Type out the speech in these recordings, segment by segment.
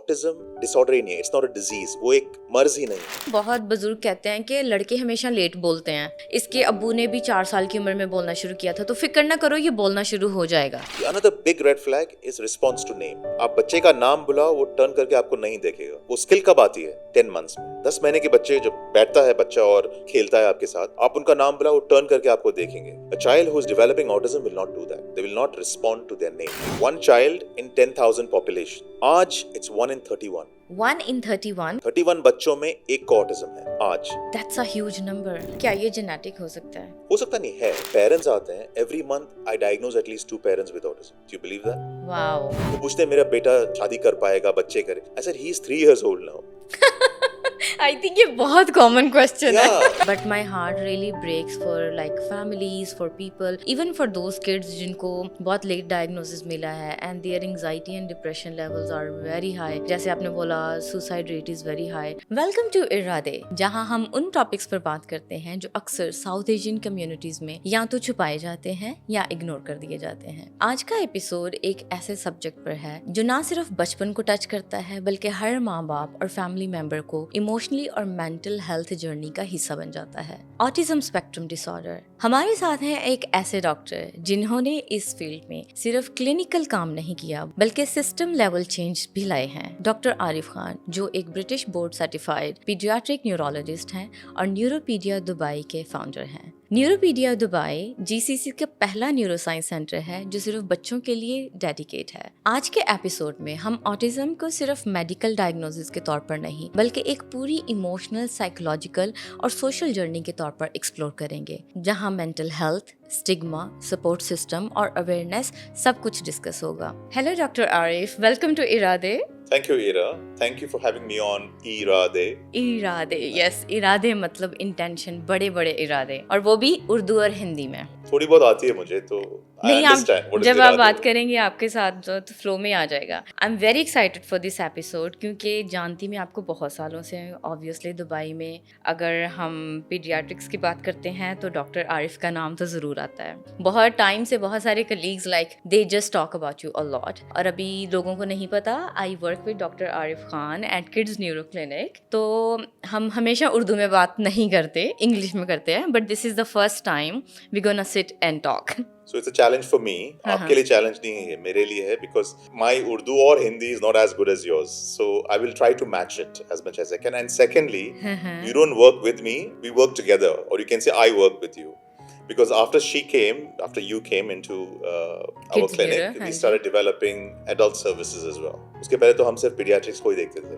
Autism disorder ही नहीं है, it's not a disease, वो एक मर्ज ही नहीं है। बहुत बुजुर्ग कहते हैं कि लड़के हमेशा लेट बोलते हैं। इसके अब्बू ने भी 4 साल की उम्र में बोलना शुरू किया था, तो फिक्र ना करो, ये बोलना शुरू हो जाएगा। Another big red flag is response to name. आप बच्चे का नाम बुलाओ, वो टर्न करके आपको नहीं देखेगा। वो स्किल कब आती है? 10 months में। 10 महीने के बच्चे जब बैठता है बच्चा और खेलता है आपके साथ, आप उनका नाम बुलाओ, वो टर्न करके आपको देखेंगे। A child who is developing autism will not do that. They will not respond to their name. One child in 10,000 population. आज it's 1 in 31. 1 in 31? 31 बच्चों में एक को ऑटिज्म है आज। That's a huge number. क्या ये जेनेटिक हो सकता है? हो सकता नहीं है। पेरेंट्स आते हैं every month I diagnose at least 2 parents with autism. Do you believe that? Wow. वो पूछते हैं मेरा बेटा शादी कर पाएगा, बच्चे करे। I said he is 3 years old now. I think ये बहुत common question Yeah. है। But my heart really breaks for like families, for people, even for those kids जिनको बहुत late diagnosis मिला है and their anxiety and depression levels are very high. जैसे आपने बोला suicide rate is very high. Welcome to इरादे, जहाँ हम उन टॉपिक्स पर बात करते हैं जो अक्सर साउथ एशियन कम्युनिटीज में या तो छुपाए जाते हैं या इग्नोर कर दिए जाते हैं। आज का एपिसोड एक ऐसे सब्जेक्ट पर है जो ना सिर्फ बचपन को टच करता है बल्कि हर माँ बाप और फैमिली मेंबर को इमोशनली और मेंटल हेल्थ जर्नी का हिस्सा बन जाता है। Autism spectrum disorder. हमारे साथ हैं एक ऐसे डॉक्टर जिन्होंने इस फील्ड में सिर्फ क्लिनिकल काम नहीं किया बल्कि सिस्टम लेवल चेंज भी लाए हैं। डॉक्टर आरिफ खान जो एक British board certified paediatric neurologist हैं और न्यूरोपीडिया दुबई के फाउंडर हैं। न्यूरोपीडिया दुबई जीसीसी का पहला न्यूरोसाइंस सेंटर है जो सिर्फ बच्चों के लिए डेडिकेट है। आज के एपिसोड में हम ऑटिज्म को सिर्फ मेडिकल डायग्नोसिस के तौर पर नहीं बल्कि एक पूरी इमोशनल, साइकोलॉजिकल और सोशल जर्नी के तौर पर एक्सप्लोर करेंगे, जहां mental health, stigma, support system और अवेयरनेस सब कुछ डिस्कस होगा। Hello doctor Arif, welcome to Iraade. Thank you, Ira. Thank you for having me on इरादे। इरादे, यस, इरादे मतलब इंटेंशन, बड़े बड़े इरादे, और वो भी उर्दू और हिंदी में। थोड़ी बहुत आती है मुझे तो नहीं, आप जब आप बात करेंगे आपके साथ तो फ्लो में आ जाएगा। I am very excited for this episode क्योंकि जानती मैं आपको बहुत सालों से। ऑब्वियसली दुबई में अगर हम पीडियाट्रिक्स की बात करते हैं तो डॉक्टर आरिफ का नाम तो ज़रूर आता है। बहुत टाइम से बहुत सारे colleagues like they just talk about you a lot. और अभी लोगों को नहीं पता, I work with doctor Arif Khan at kids neuro clinic. तो हम हमेशा उर्दू में बात नहीं करते, इंग्लिश में करते हैं, but this is the first time we gonna sit and talk. So it's a challenge for me. आपके लिए challenge नहीं है, मेरे लिए है, because my Urdu or Hindi is not as good as yours. So I will try to match it as much as I can. And secondly, you don't work with me, we work together, or you can say I work with you. Because after you came into our clinic, we started developing adult services as well. उसके पहले तो हम सिर्फ paediatrics को ही देखते थे।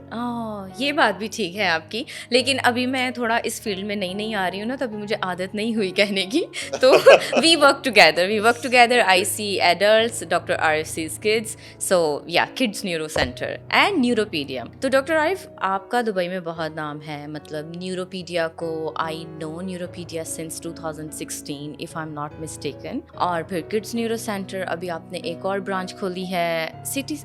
ये बात भी ठीक है आपकी, लेकिन अभी मैं थोड़ा इस फील्ड में नई आ रही हूँ ना, तभी मुझे आदत नहीं हुई कहने की। तो we work together. I see adults, doctor Arif sees kids, so yeah kids neuro centre and Neuropedia. तो डॉक्टर आरिफ, आपका दुबई में बहुत नाम है, मतलब न्यूरोपीडिया को I know Neuropedia since 2016 if I'm not mistaken, और फिर किड्स न्यूरो सेंटर अभी आपने एक और ब्रांच खोली है। सिटी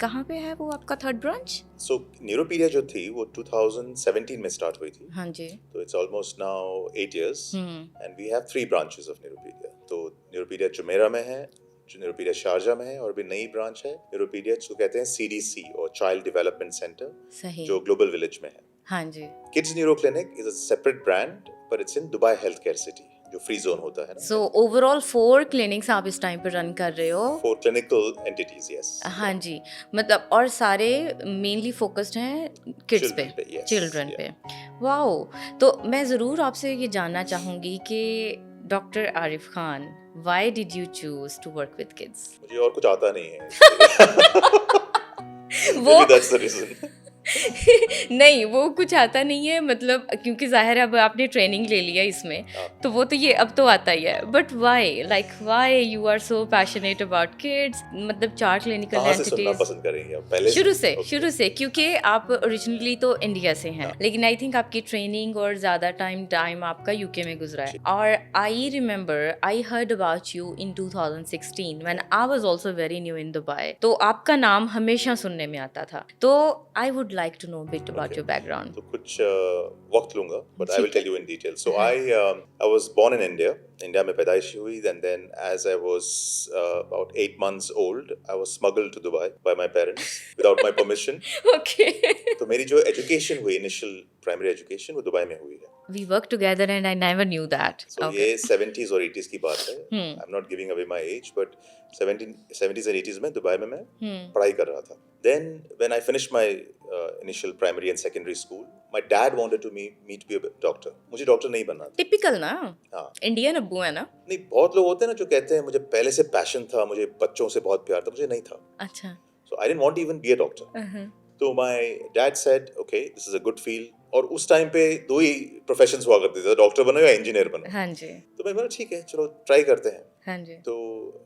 कहाँ पे है वो आपका थर्ड ब्रांच? So न्यूरोपीडिया जो थी वो 2017 में स्टार्ट हुई थी। हाँ जी। तो it's almost now 8 years and we have 3 branches of न्यूरोपीडिया। तो न्यूरोपीडिया जुमेरा में है, जो न्यूरोपीडिया शारजा में है, और भी नई ब्रांच है न्यूरोपीडिया जिसको कहते हैं CDC और चाइल्ड डेवलपमेंट सेंटर, जो ग्लोबल विलेज में है। हाँ जी। Kids neuro clinic is a separate brand but it's in Dubai health care city, जो फ्री जोन होता है ना। So overall 4 क्लिनिक्स आप इस टाइम पर रन कर रहे हो? 4 clinical entities, yes. हाँ जी, मतलब और सारे मेनली फोकस्ड हैं किड्स पे, चिल्ड्रन पे। वाओ, तो मैं ज़रूर आपसे ये जानना चाहूँगी कि doctor Arif Khan, why did you choose to work with kids? मुझे और कुछ आता नहीं है। वो Maybe that's the reason. नहीं, वो कुछ आता नहीं है, मतलब क्योंकि जाहिर है अब आपने ट्रेनिंग ले लिया इसमें, तो वो तो ये अब तो आता ही है। But why you are so passionate about kids? मतलब 4 क्लिनिकल एंटिटीज पसंद करेंगे आप पहले शुरू से क्योंकि आप ओरिजिनली तो इंडिया से हैं, लेकिन आई थिंक आपकी ट्रेनिंग और ज़्यादा टाइम आपका यूके में गुजरा है। और I remember I heard about you in 2016 when I was also very new in Dubai. तो आपका नाम हमेशा सुनने में आता था। तो I would like to know a bit about Okay. your background. तो कुछ वक्त लूंगा, but I will ठीक है. tell you in detail. So I was born in India. India में पैदाइश हुई, and then as I was about 8 months old, I was smuggled to Dubai by my parents without my permission. Okay. तो मेरी जो education हुई, initial primary education, वो Dubai में हुई है. We work together and I never knew that. So Okay. ये 70s और 80s की बात है. I'm not giving away my age, but 70s and 80s में दुबई में मैं पढ़ाई कर रहा था. Then when I finished my initial primary and secondary school, my dad wanted me to be a doctor. मुझे डॉक्टर नहीं बनना था. टिपिकल ना. हाँ. इंडियन अब्बू है ना. नहीं, बहुत लोग होते हैं ना जो कहते हैं मुझे पहले से पैशन था, मुझे बच्चों से बहुत प्यार था, मुझे नहीं था. अच्छा. So I didn't want to even be a doctor. तो my dad said, okay, this is a good field. और उस टाइम पे दो ही प्रोफेशंस हुआ करते थे, डॉक्टर बनो या इंजीनियर बनो. हाँ जी. तो मैं बोला ठीक है, चलो ट्राई करते हैं. हाँ जी. तो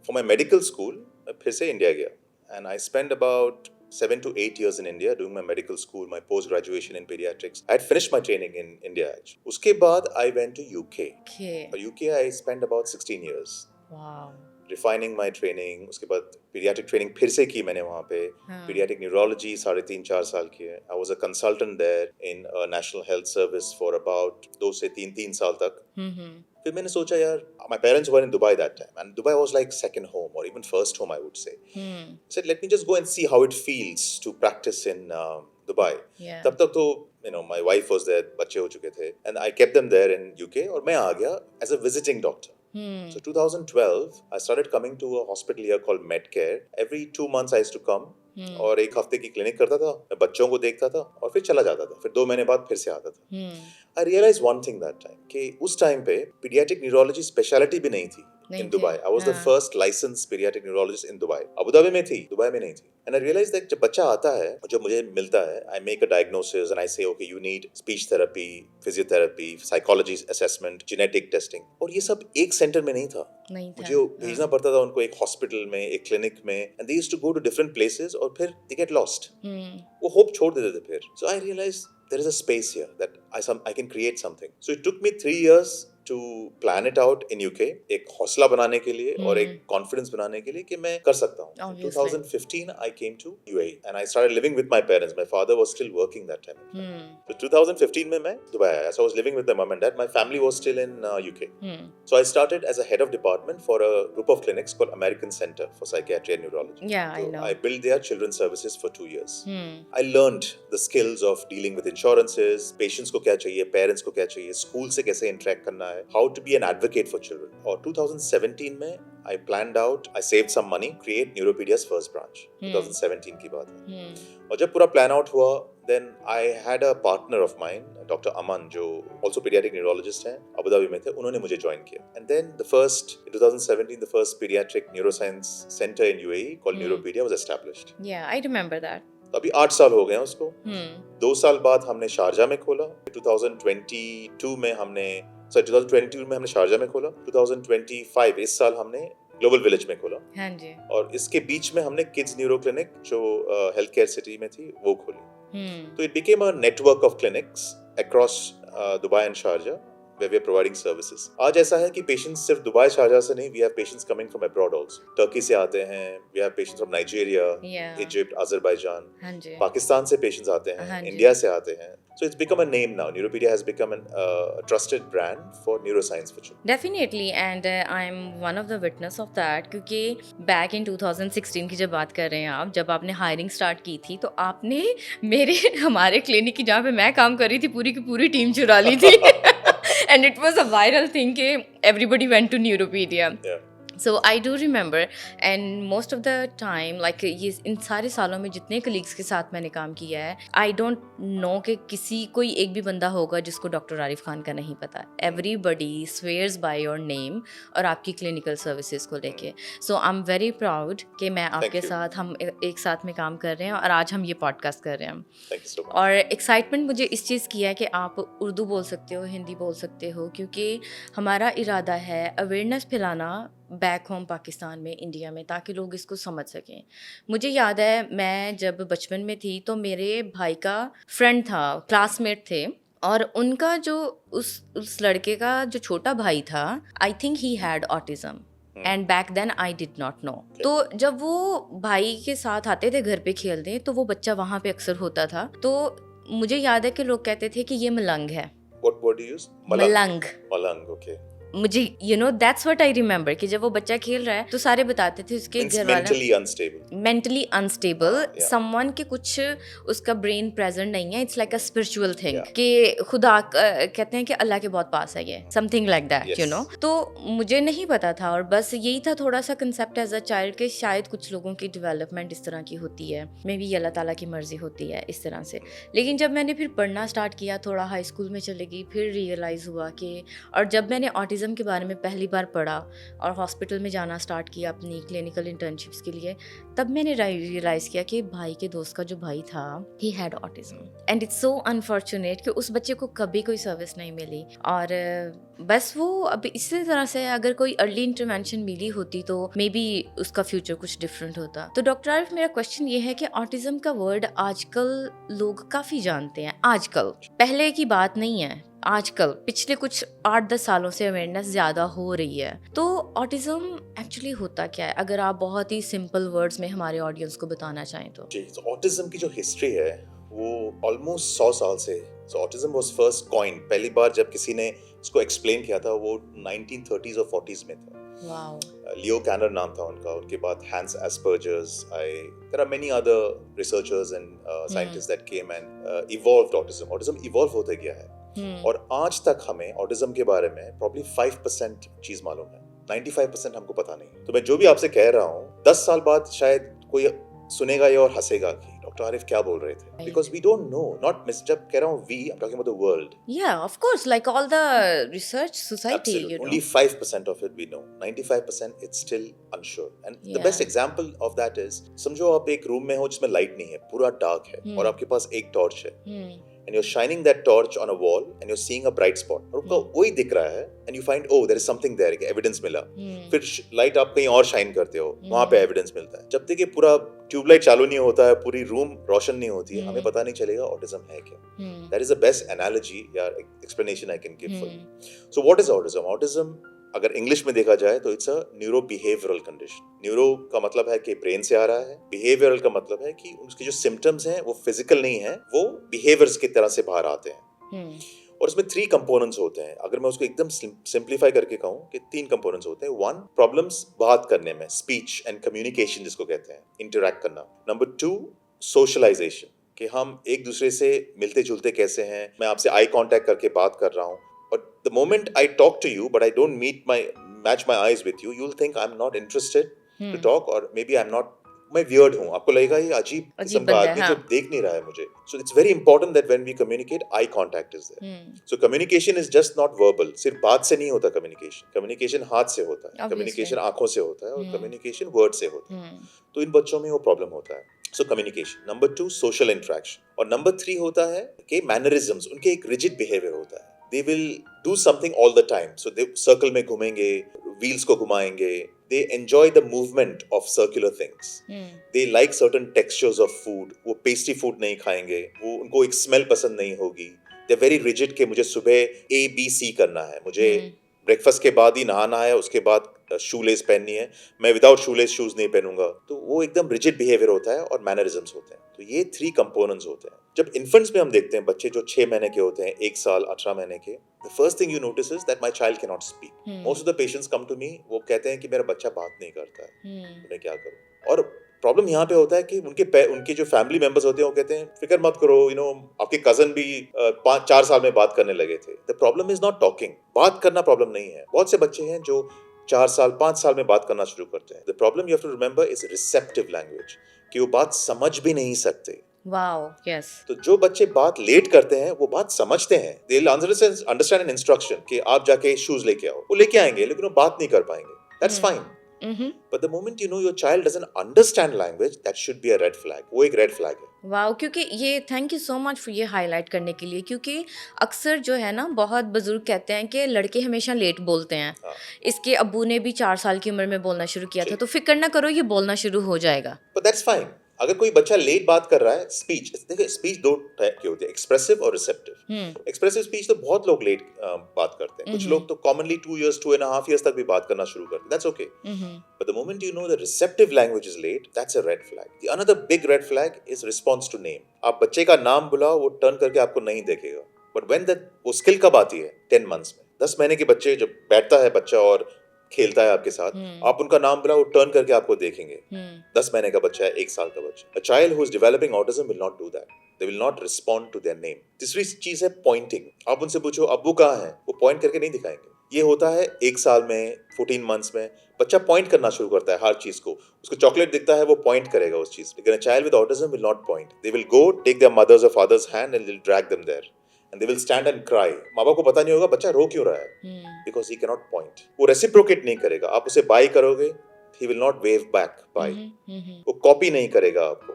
फॉर माय मेडिकल स्कूल मैं फिर से इंडिया गया, and I spend about 7 to 8 years in India doing my medical school, my post graduation in pediatrics. I had finished my training in India actually. उसके बाद I went to UK. Okay. और UK I spent about 16 years. Wow. Refining my training. उसके बाद pediatric training फिर से की मैंने वहाँ पे. Pediatric neurology 3.5-4 साल की है. I was a consultant there in a national health service for about 2 से 3 साल तक. फिर मैंने सोचा यार, my parents were in Dubai that time, and Dubai was like second home or even first home I would say. I said let me just go and see how it feels to practice in Dubai. Yeah. तब तक तो my wife was there, बच्चे हो चुके थे, and I kept them there in UK, और मैं आ गया as a visiting doctor. So 2012, I started coming to a hospital here called Medcare. Every 2 months I used to come. और एक हफ्ते की क्लिनिक करता था, मैं बच्चों को देखता था और फिर चला जाता था. फिर 2 महीने बाद फिर से आता था. I realized one thing that time कि उस टाइम पे pediatric neurology specialty भी नहीं थी in Dubai. I was the first licensed pediatric neurologist in Dubai. Abu Dhabi में थी, दुबई में नहीं थी. And I realized that जब बच्चा आता है, जब मुझे मिलता है, I make a diagnosis and I say, okay, you need speech therapy, physiotherapy, psychology assessment, genetic testing. और ये सब एक सेंटर में नहीं था. मुझे भेजना पड़ता था उनको एक हॉस्पिटल में, एक क्लिनिक में, and they used to go to different places और फिर they get lost. वो होप छोड़ देते थे फिर. So I realized there is a space here that I can create something. So it took me 3 years to plan it out in UK, एक हौसला बनाने के लिए और एक confidence बनाने के लिए कि मैं कर सकता हूँ. 2015 I came to UAE and I started living with my parents. My father was still working that time. So 2015 में मैं दुबई आया. So I was living with my mom and dad. My family was still in UK. So I started as a head of department for a group of clinics called American Center for Psychiatry and Neurology. Yeah, I know. I built their children's services for 2 years. I learned the skills of dealing with insurances, patients को क्या चाहिए, parents को क्या चाहिए, school से कैसे interact करना है, how to be an advocate for children. और 2017 में I planned out, I saved some money, create Neuropedia's first branch. 2017 की बात है. और जब पूरा plan out हुआ, then I had a partner of mine, Dr. Aman, जो also pediatric neurologist हैं, अबू धाबी में थे, उन्होंने मुझे join किया. And then in 2017, the first pediatric neuroscience center in UAE called Neuropedia was established. Yeah, I remember that. अभी 8 साल हो गए हैं उसको. 2 साल बाद हमने शारजा में खोला. 2022 में हमने शारजा में खोला. 2025 इस साल हमने ग्लोबल विलेज में खोला. हाँ जी. और इसके बीच में हमने किड्स न्यूरो क्लिनिक जो हेल्थ केयर सिटी में थी वो खोली. तो it became a network of clinics across Dubai and Sharjah where we are providing services. आज ऐसा है कि patients सिर्फ दुबई शारजा से नहीं, we have patients coming from abroad also. Turkey से आते हैं, we have patients from Nigeria, Egypt, Azerbaijan. Pakistan से patients आते हैं, इंडिया से आते हैं. So it's become a name now. Neuropedia has become a trusted brand for neuroscience for children. Definitely, and I'm one of the witness of that. क्योंकि back in 2016 की जब बात कर रहे हैं आप, जब आपने hiring start की थी, तो आपने हमारे क्लिनिक की जहाँ पे मैं काम कर रही थी पूरी की पूरी टीम चुरा ली थी. And it was a viral thing कि everybody went to Neuropedia. Yeah. So I do remember, and most of the time, like ये इन सारे सालों में जितने colleagues के साथ मैंने काम किया है, I don't know कि कोई एक भी बंदा होगा जिसको डॉक्टर आरिफ खान का नहीं पता. Everybody swears by your name और आपकी clinical services को लेके. So I'm very proud कि मैं आपके साथ हम एक साथ में काम कर रहे हैं और आज हम ये podcast कर रहे हैं. Thank you so much. और excitement मुझे इस चीज़ की है कि आप उर्दू बोल सकते हो, हिंदी बोल सकते हो, क्योंकि हमारा इरादा है awareness फैलाना बैक होम पाकिस्तान में, इंडिया में, ताकि लोग इसको समझ सकें. मुझे याद है मैं जब बचपन में थी तो मेरे भाई का फ्रेंड था, क्लासमेट थे, और उनका जो उस लड़के का जो छोटा भाई था, I think he had autism. And back then I did not know. तो जब वो भाई के साथ आते थे घर पे खेलने, तो वो बच्चा वहाँ पे अक्सर होता था। तो मुझे याद है कि लोग कहते थे कि ये मलंग है। What word do you use? Malang. Malang, okay. मुझे दैट्स व्हाट आई रिमेम्बर कि जब वो बच्चा खेल रहा है तो सारे बताते थे उसके Means घर वाले mentally unstable. Mentally unstable, yeah. Someone के कुछ उसका ब्रेन प्रेजेंट नहीं है, it's like a spiritual thing Yeah. कि खुदा कहते हैं कि अल्लाह के बहुत पास है ये, something like that, Yes. You know. तो मुझे नहीं पता था, और बस यही था थोड़ा सा कंसेप्ट एज अ चाइल्ड के शायद कुछ लोगों की डेवलपमेंट इस तरह की होती है, मे बी अल्लाह ताला की मर्जी होती है इस तरह से। लेकिन जब मैंने फिर पढ़ना स्टार्ट किया, थोड़ा हाई स्कूल में चले गई, फिर रियलाइज़ हुआ कि, और जब मैंने ऑटिज़म के बारे में पहली बार पढ़ा और हॉस्पिटल में जाना स्टार्ट किया अपनी क्लिनिकल इंटर्नशिप्स के लिए, तब मैंने रियलाइज़ किया कि भाई के दोस्त का जो भाई था, he had autism, and it's so unfortunate कि उस बच्चे को कभी कोई सर्विस नहीं मिली। और बस वो अब इसी तरह से अगर कोई अर्ली इंटरवेंशन मिली होती तो मे बी उसका फ्यूचर कुछ डिफरेंट होता। तो डॉक्टर आरिफ, मेरा क्वेश्चन ये है कि ऑटिज्म का वर्ड आजकल लोग काफ़ी जानते हैं, आजकल, पहले की बात नहीं है, आजकल पिछले कुछ 8-10 सालों से अवेयरनेस ज़्यादा हो रही है। तो ऑटिज्म एक्चुअली होता क्या है, अगर आप बहुत ही सिंपल वर्ड्स में हमारे ऑडियंस को बताना चाहें तो? जी, तो ऑटिज्म की जो हिस्ट्री है वो ऑलमोस्ट 100 साल से। सो ऑटिज्म वाज फर्स्ट कॉइन, पहली बार जब किसी ने इसको एक्सप्लेन किया था वो 1930s और 40s में था। वाओ। लियो कैनर नाम था उनका, उनके बाद Hans Asperger's, there are many other researchers and scientist that came and evolved autism. Autism evolve होता गया है और आज तक हमें ऑटिज्म के बारे में प्रॉब्ली 5% चीज मालूम है, 95% हमको पता नहीं। तो मैं जो भी आपसे कह रहा हूँ, 10 साल बाद शायद कोई सुनेगा ये और हंसेगा कि डॉक्टर आरिफ क्या बोल रहे थे, because we don't know. Not miss, जब कह रहा हूँ we, I am talking about the world. Yeah of course, like all the research society, you know, only 5% of it we know, 95% it's still unsure. And the best example of that is, समझो आप एक room में हो जिसमें light नहीं है, पूरा dark है और आपके पास एक टॉर्च है, and you're shining that torch on a wall and you're seeing a bright spot, और आपको वही दिख रहा है, and you find oh there is something there, evidence मिला। फिर लाइट आप कहीं और शाइन करते हो, वहां पे एविडेंस मिलता है। जब तक ये पूरा ट्यूबलाइट चालू नहीं होता है, पूरी रूम रोशन नहीं होती है, हमें पता नहीं चलेगा ऑटिज्म है क्या। That is the best analogy या explanation I can give for you. So what is autism? Autism अगर इंग्लिश में देखा जाए तो it's a neuro behavioural condition. Neuro का मतलब है कि ब्रेन से आ रहा है, बिहेवियरल का मतलब है कि उसके जो सिम्टम्स हैं वो फिजिकल नहीं है, वो बिहेवियर्स की तरह से बाहर आते हैं। और इसमें 3 कंपोनेंट्स होते हैं। अगर मैं उसको एकदम सिंप्लीफाई करके कहूँ कि 3 कंपोनेंट्स होते हैं। 1, प्रॉब्लम्स बात करने में, स्पीच एंड कम्युनिकेशन जिसको कहते हैं, इंटरैक्ट करना। नंबर 2, सोशलाइजेशन, कि हम एक दूसरे से मिलते जुलते कैसे हैं, मैं आपसे आई कांटेक्ट करके बात कर रहा हूँ, but the moment I talk to you but I don't match my eyes with you, you'll think I'm not interested to talk, or maybe I'm not, मैं weird हूँ, आपको लगेगा ये अजीब किस्म का आदमी जो देख नहीं रहा है मुझे। So it's very important that when we communicate, eye contact is there. So communication is just not verbal, सिर्फ बात से नहीं होता communication, communication हाथ से होता है, communication आंखों से होता है, और communication word से होता है। तो इन बच्चों में वो प्रॉब्लम होता है। So communication. Number 2, social interaction. और number 3 होता है कि mannerisms, उनके एक rigid behavior होता है। They will do something all the time. So they circle में घूमेंगे, wheels को घुमाएंगे. They enjoy the movement of circular things. They like certain textures of food. वो pastry food नहीं खाएंगे, वो उनको एक smell पसंद नहीं होगी. They're very rigid कि मुझे सुबह A, B, C करना है, मुझे ब्रेकफास्ट के बाद ही नहाना है, उसके बाद शूलेस पहननी है, मैं विदाउट शूलेस शूज नहीं पहनूंगा। तो वो एकदम रिजिड बिहेवियर होता है और मैनरिज्म्स होते हैं। तो ये 3 कंपोनेंट्स होते हैं। जब इन्फेंट्स में हम देखते हैं बच्चे जो 6 महीने के होते हैं, 1 साल 18 महीने के, the first thing you notice is that my child can not speak. Most of the patients come to me, वो कहते हैं कि मेरा बच्चा बात नहीं करता है, मैं क्या करूं। और प्रॉब्लम यहाँ पे होता है कि उनके जो फैमिली मेंबर्स होते हैं वो कहते हैं फिक्र मत करो, आपके कजन भी 5-4 साल में बात करने लगे थे। The problem is not talking, बात करना प्रॉब्लम नहीं है। बहुत से बच्चे हैं जो 4 साल 5 साल में बात करना शुरू करते हैं। The problem you have to remember is receptive language, कि वो बात समझ भी नहीं सकते। Wow, yes. तो जो बच्चे बात लेट करते हैं वो बात समझते हैं। They will understand an instruction कि आप जाके शूज लेके आओ, वो लेके आएंगे, लेकिन वो बात नहीं कर पाएंगे। That's fine. But the moment you know your child doesn't understand language, that should be a red flag. वो एक red flag है। वाओ, क्योंकि ये thank you so much for ये हाईलाइट करने के लिए, क्योंकि अक्सर जो है ना, बहुत बुजुर्ग कहते हैं कि लड़के हमेशा लेट बोलते हैं। इसके अब्बू ने भी 4 साल की उम्र में बोलना शुरू किया था, तो फिक्र ना करो, ये बोलना शुरू हो जाएगा। But that's fine. अगर कोई बच्चा लेट बात कर रहा है, स्पीच, देखिए स्पीच दो टाइप की होती है, एक्सप्रेसिव और रिसेप्टिव। एक्सप्रेसिव स्पीच तो बहुत लोग लेट बात करते हैं, कुछ लोग तो कॉमनली 2 years 2.5 years तक भी बात करना शुरू करते हैं, that's okay. But the moment you know the receptive language is late, that's a red flag. The another big red flag is response to name. आप बच्चे का नाम बुलाओ, वो टर्न करके आपको नहीं देखेगा। बट व्हेन दैट, वो स्किल कब आती है? 10 months में। 10 महीने के बच्चे जब बैठता है बच्चा और खेलता है आपके साथ, आप उनका नाम बुलाओ, वो टर्न करके आपको देखेंगे। 10 महीने का बच्चा है, 1 साल का बच्चा। A child who is developing autism will not do that. They will not respond to their name. तीसरी चीज है पॉइंटिंग। आप उनसे पूछो अब्बू कहाँ है, वो पॉइंट करके नहीं दिखाएंगे। ये होता है 1 साल में, 14 months में बच्चा पॉइंट करना शुरू करता है हर चीज को। उसको चॉकलेट दिखता है, वो पॉइंट करेगा उस चीज। लेकिन a child with autism will not point. They will go take their mother's or father's hand and will drag them there. And they will stand and cry. माँ बाप को पता नहीं होगा बच्चा रो क्यों रहा है, because he cannot point. वो रेसिप्रोकेट नहीं करेगा। आप उसे बाय करोगे, he will not wave back bye. वो कॉपी नहीं करेगा आपको।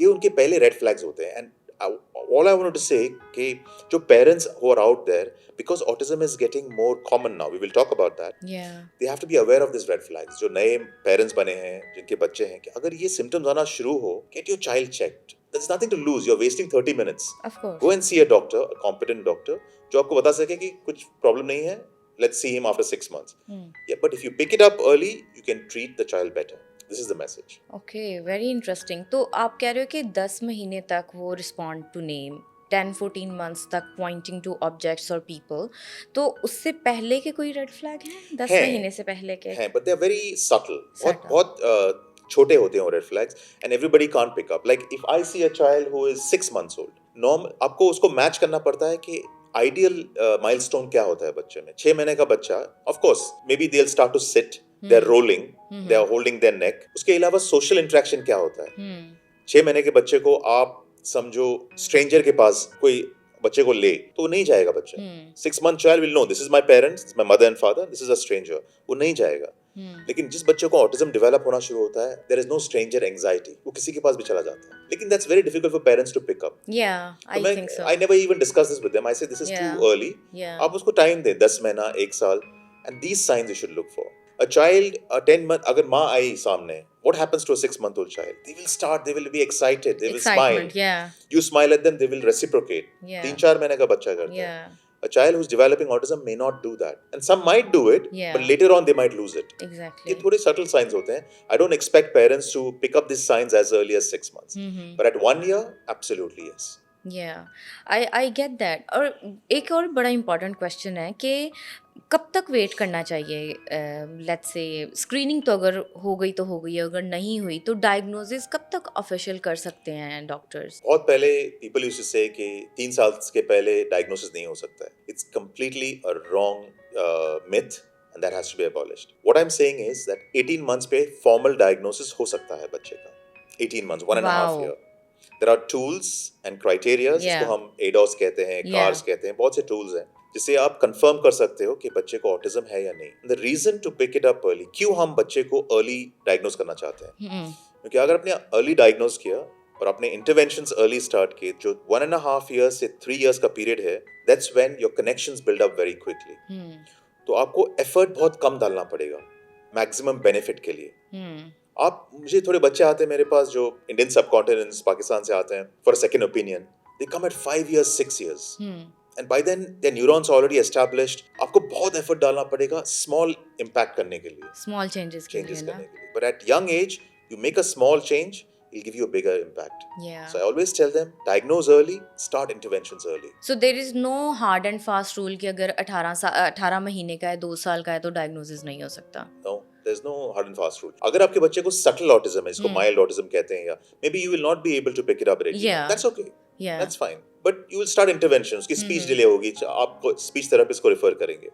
ये उनके पहले रेड फ्लैग्स होते हैं। And all I wanted to say कि जो parents who are out there, because autism is getting more common now, we will talk about that. They have to be aware of these red flags. जो नए parents बने हैं, जिनके बच्चे हैं, कि अगर ये symptoms आना शुरू हो, get your child checked. There's nothing to lose. You're wasting 30 minutes. Of course. Go and see a doctor, a competent doctor, जो आपको बता सके कि कुछ problem नहीं है. Let's see him after 6 months. Yeah, but if you pick it up early, you can treat the child better. This is the message. Okay, very interesting. तो आप कह रहे हो कि 10 महीने तक वो respond to name, 10-14 months तक pointing to objects or people. तो उससे पहले के कोई red flag हैं? 10 महीने से पहले के? हैं, but they are very subtle. बहुत छोटे होते हैं वो red flags, and everybody can't pick up. Like if I see a child who is 6 months old, आपको उसको मैच करना पड़ता है कि आइडियल माइलस्टोन क्या होता है बच्चे में। 6 महीने का बच्चा, of course may be they will start to sit, they are rolling, they are holding their neck. उसके अलावा सोशल इंटरेक्शन क्या होता है। 6 महीने के बच्चे को आप समझो स्ट्रेंजर के पास कोई बच्चे को ले तो वो नहीं जाएगा बच्चा। 6 month child will know this is my parents, my mother and father, this is a stranger, वो नहीं जाएगा। लेकिन जिस बच्चे को ऑटिज्म डेवलप होना शुरू होता है, there is no stranger anxiety, वो किसी के पास भी चला जाता है। लेकिन that's very difficult for parents to pick up. Yeah, I think so. I never even discuss this with them. I say this is too early. आप उसको टाइम दें, 10 महीना, 1 साल, and these signs you should look for. A child, a 10 month, अगर माँ आई सामने, what happens to a 6-month-old child? They will start, they will be excited, they will smile. You smile at them, they will reciprocate. 3-4 महीने का बच्चा करता है। A child who's developing autism may not do that, and some might do it, but later on they might lose it. Exactly. ये थोड़े subtle signs होते हैं. I don't expect parents to pick up these signs as early as 6 months, but at 1 year, absolutely yes. I get that. और एक और बड़ा important question है कि कब तक वेट करना चाहिए? लेट्स से स्क्रीनिंग तो अगर हो गई तो हो गई, अगर नहीं हुई तो डायग्नोसिस कब तक ऑफिशियल कर सकते हैं डॉक्टर्स? बहुत पहले पीपल यूज्ड टू से कि 3 साल के पहले डायग्नोसिस नहीं हो सकता है। It's completely a wrong myth and that has to be abolished. What I'm saying is that 18 months पे formal diagnosis हो सकता है बच्चे का। 18 months, 1.5 year. There are tools and criteria जिसको हम ADOS कहते हैं, CARS कहते हैं, बहुत से tools हैं जिससे आप कंफर्म कर सकते हो कि बच्चे को ऑटिज्म है या नहीं। The reason to pick it up early, क्यों हम बच्चे को अर्ली डायग्नोज करना चाहते हैं? क्योंकि अगर आपने अर्ली डायग्नोज किया और आपने इंटरवेंशंस अर्ली स्टार्ट किए, जो 1.5 years से 3 years का पीरियड है, that's when your connections build up very quickly. तो आपको एफर्ट बहुत कम डालना पड़ेगा मैक्सिमम बेनिफिट के लिए। आप, मुझे थोड़े बच्चे आते हैं मेरे पास जो इंडियन सबकॉन्टिनेंट पाकिस्तान से आते हैं for a second opinion, they come at 5 years 6 years and by then their neurons already established. आपको बहुत एफर्ट डालना पड़ेगा स्मॉल इम्पैक्ट करने के लिए, स्मॉल चेंजेस करने के लिए। But at young age you make a small change, it'll give you a bigger impact. So I always tell them, diagnose early, start interventions early. So there is no hard and fast rule कि अगर 18 महीने का है, 2 साल का है तो diagnosis नहीं हो सकता। No, there's no hard and fast rule. अगर आपके बच्चे को subtle autism है, इसको mild autism कहते हैं, या maybe you will not be able to pick it up at 18. That's okay. That's fine. But you will start intervention. उसकी speech delay होगी, आप speech therapist को refer करेंगे।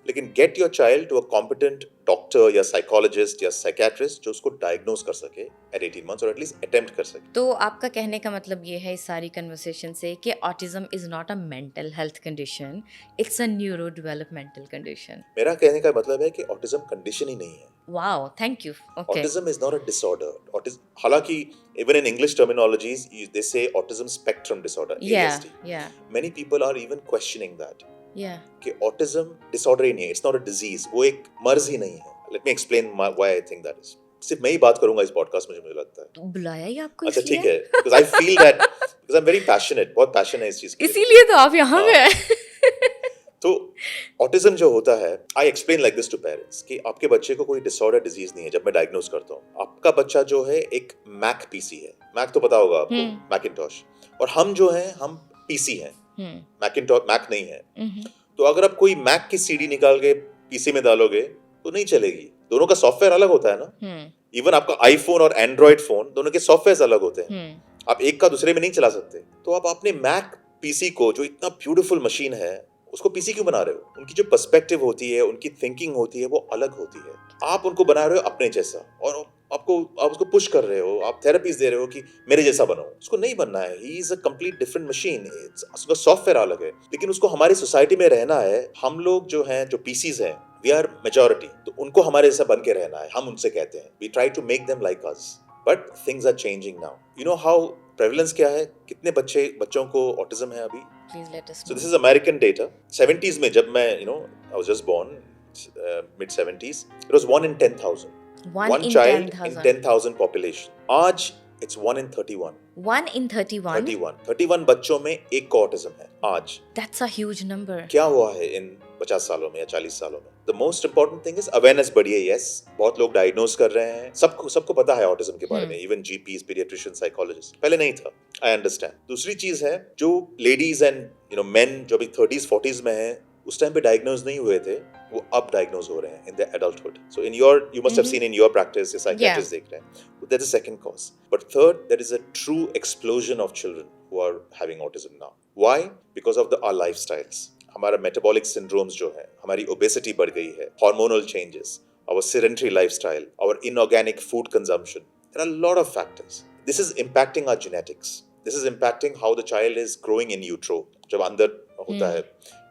लेकिन get your child to a competent doctor या psychologist या psychiatrist जो उसको diagnose कर सके at 18 months और at least attempt कर सके। तो आपका कहने का मतलब ये है इस सारी कन्वर्सेशन से कि autism is not a mental health condition, it's a neuro developmental condition. मेरा कहने का मतलब है कि ऑटिज्म कंडीशन ही नहीं है। Wow, thank you. Okay. Autism is not a disorder. हालांकि even in English terminologies they say autism spectrum disorder, ASD. Many people are even questioning that. कि autism disorder ही नहीं है, it's not a disease, वो एक मर्ज ही नहीं है। Let me explain why I think that is. सिर्फ मैं ही बात करूंगा इस पॉडकास्ट में, मुझे लगता है। तो बुलाया ही आपको अच्छा इसलिए? ठीक है, because I feel that, because I am very passionate, बहुत पैशन है इस चीज के लिए। इसीलिए तो आप यहाँ पे हाँ। हैं। तो ऑटिज्म जो होता है, I explain like this to parents कि आपके बच्चे को कोई डिसऑर्डर डिजीज नहीं है। जब मैं डायग्नोज करता हूँ, आपका बच्चा जो है एक मैक पीसी है। मैक तो पता होगा आपको, मैकिंटॉश। और हम जो हैं, हम पीसी हैं, मैकिंटॉश मैक नहीं है। तो अगर आप कोई मैक की सीडी निकाल के पीसी में डालोगे तो नहीं चलेगी। दोनों का सॉफ्टवेयर अलग होता है ना। इवन आपका आईफोन और एंड्रॉइड फोन, दोनों के सॉफ्टवेयर अलग होते हैं। आप एक का दूसरे में नहीं चला सकते। तो आप अपने मैक पीसी को, जो इतना ब्यूटीफुल मशीन है, उसको पीसी क्यों बना रहे हो? उनकी जो पर्सपेक्टिव होती है, उनकी थिंकिंग होती है, वो अलग होती है। आप उनको बना रहे हो अपने जैसा, और आप उसको पुश कर रहे हो, आप थेरेपीज दे रहे हो कि मेरे जैसा बनो। उसको नहीं बनना है। He is a complete different machine. उसका सॉफ्टवेयर अलग है, लेकिन उसको हमारी सोसाइटी में रहना है। हम लोग जो हैं, जो पीसीज हैं, वी आर मेजॉरिटी, तो उनको हमारे जैसा बन के रहना है। हम उनसे कहते हैं, we try to make them like us, but things are changing now. You know how prevalence क्या है, कितने बच्चों को ऑटिज्म है अभी? Please let us So know. this is American data. 70s में जब मैं, I was just born, mid 70s, it was 1 in 10,000. One in child 10,000. in 10,000 population. आज it's 1 in 31. 1 in 31? 31 बच्चों में एक को ऑटिज्म है आज। That's a huge number. क्या हुआ है इन 50 सालों में या 40 सालों में? The most important thing is awareness बढ़ी है। yes, बहुत लोग डायग्नोज कर रहे हैं, सबको पता है ऑटिज्म के बारे में, इवन जीपीज, पीडियाट्रिशियन, साइकोलॉजिस्ट। पहले नहीं था। I understand. दूसरी चीज है, जो लेडीज एंड मेन जो अभी 30s 40s में हैं, उस टाइम पे डायग्नोज नहीं हुए थे, वो अब डायग्नोज हो रहे हैं in the adulthood. So in your, you must have seen in your practice, ये साइकियाट्रिस्ट देख रहे हैं। That's the second cause. But third, there is a true explosion of children who are having autism now. Why? Because of the our lifestyles. हमारा metabolic syndromes जो है, हमारी obesity बढ़ गई है, hormonal changes, our sedentary lifestyle, our inorganic food consumption. There are a lot of factors. This is impacting our genetics. This is impacting how the child is growing in utero. जब अंदर होता है,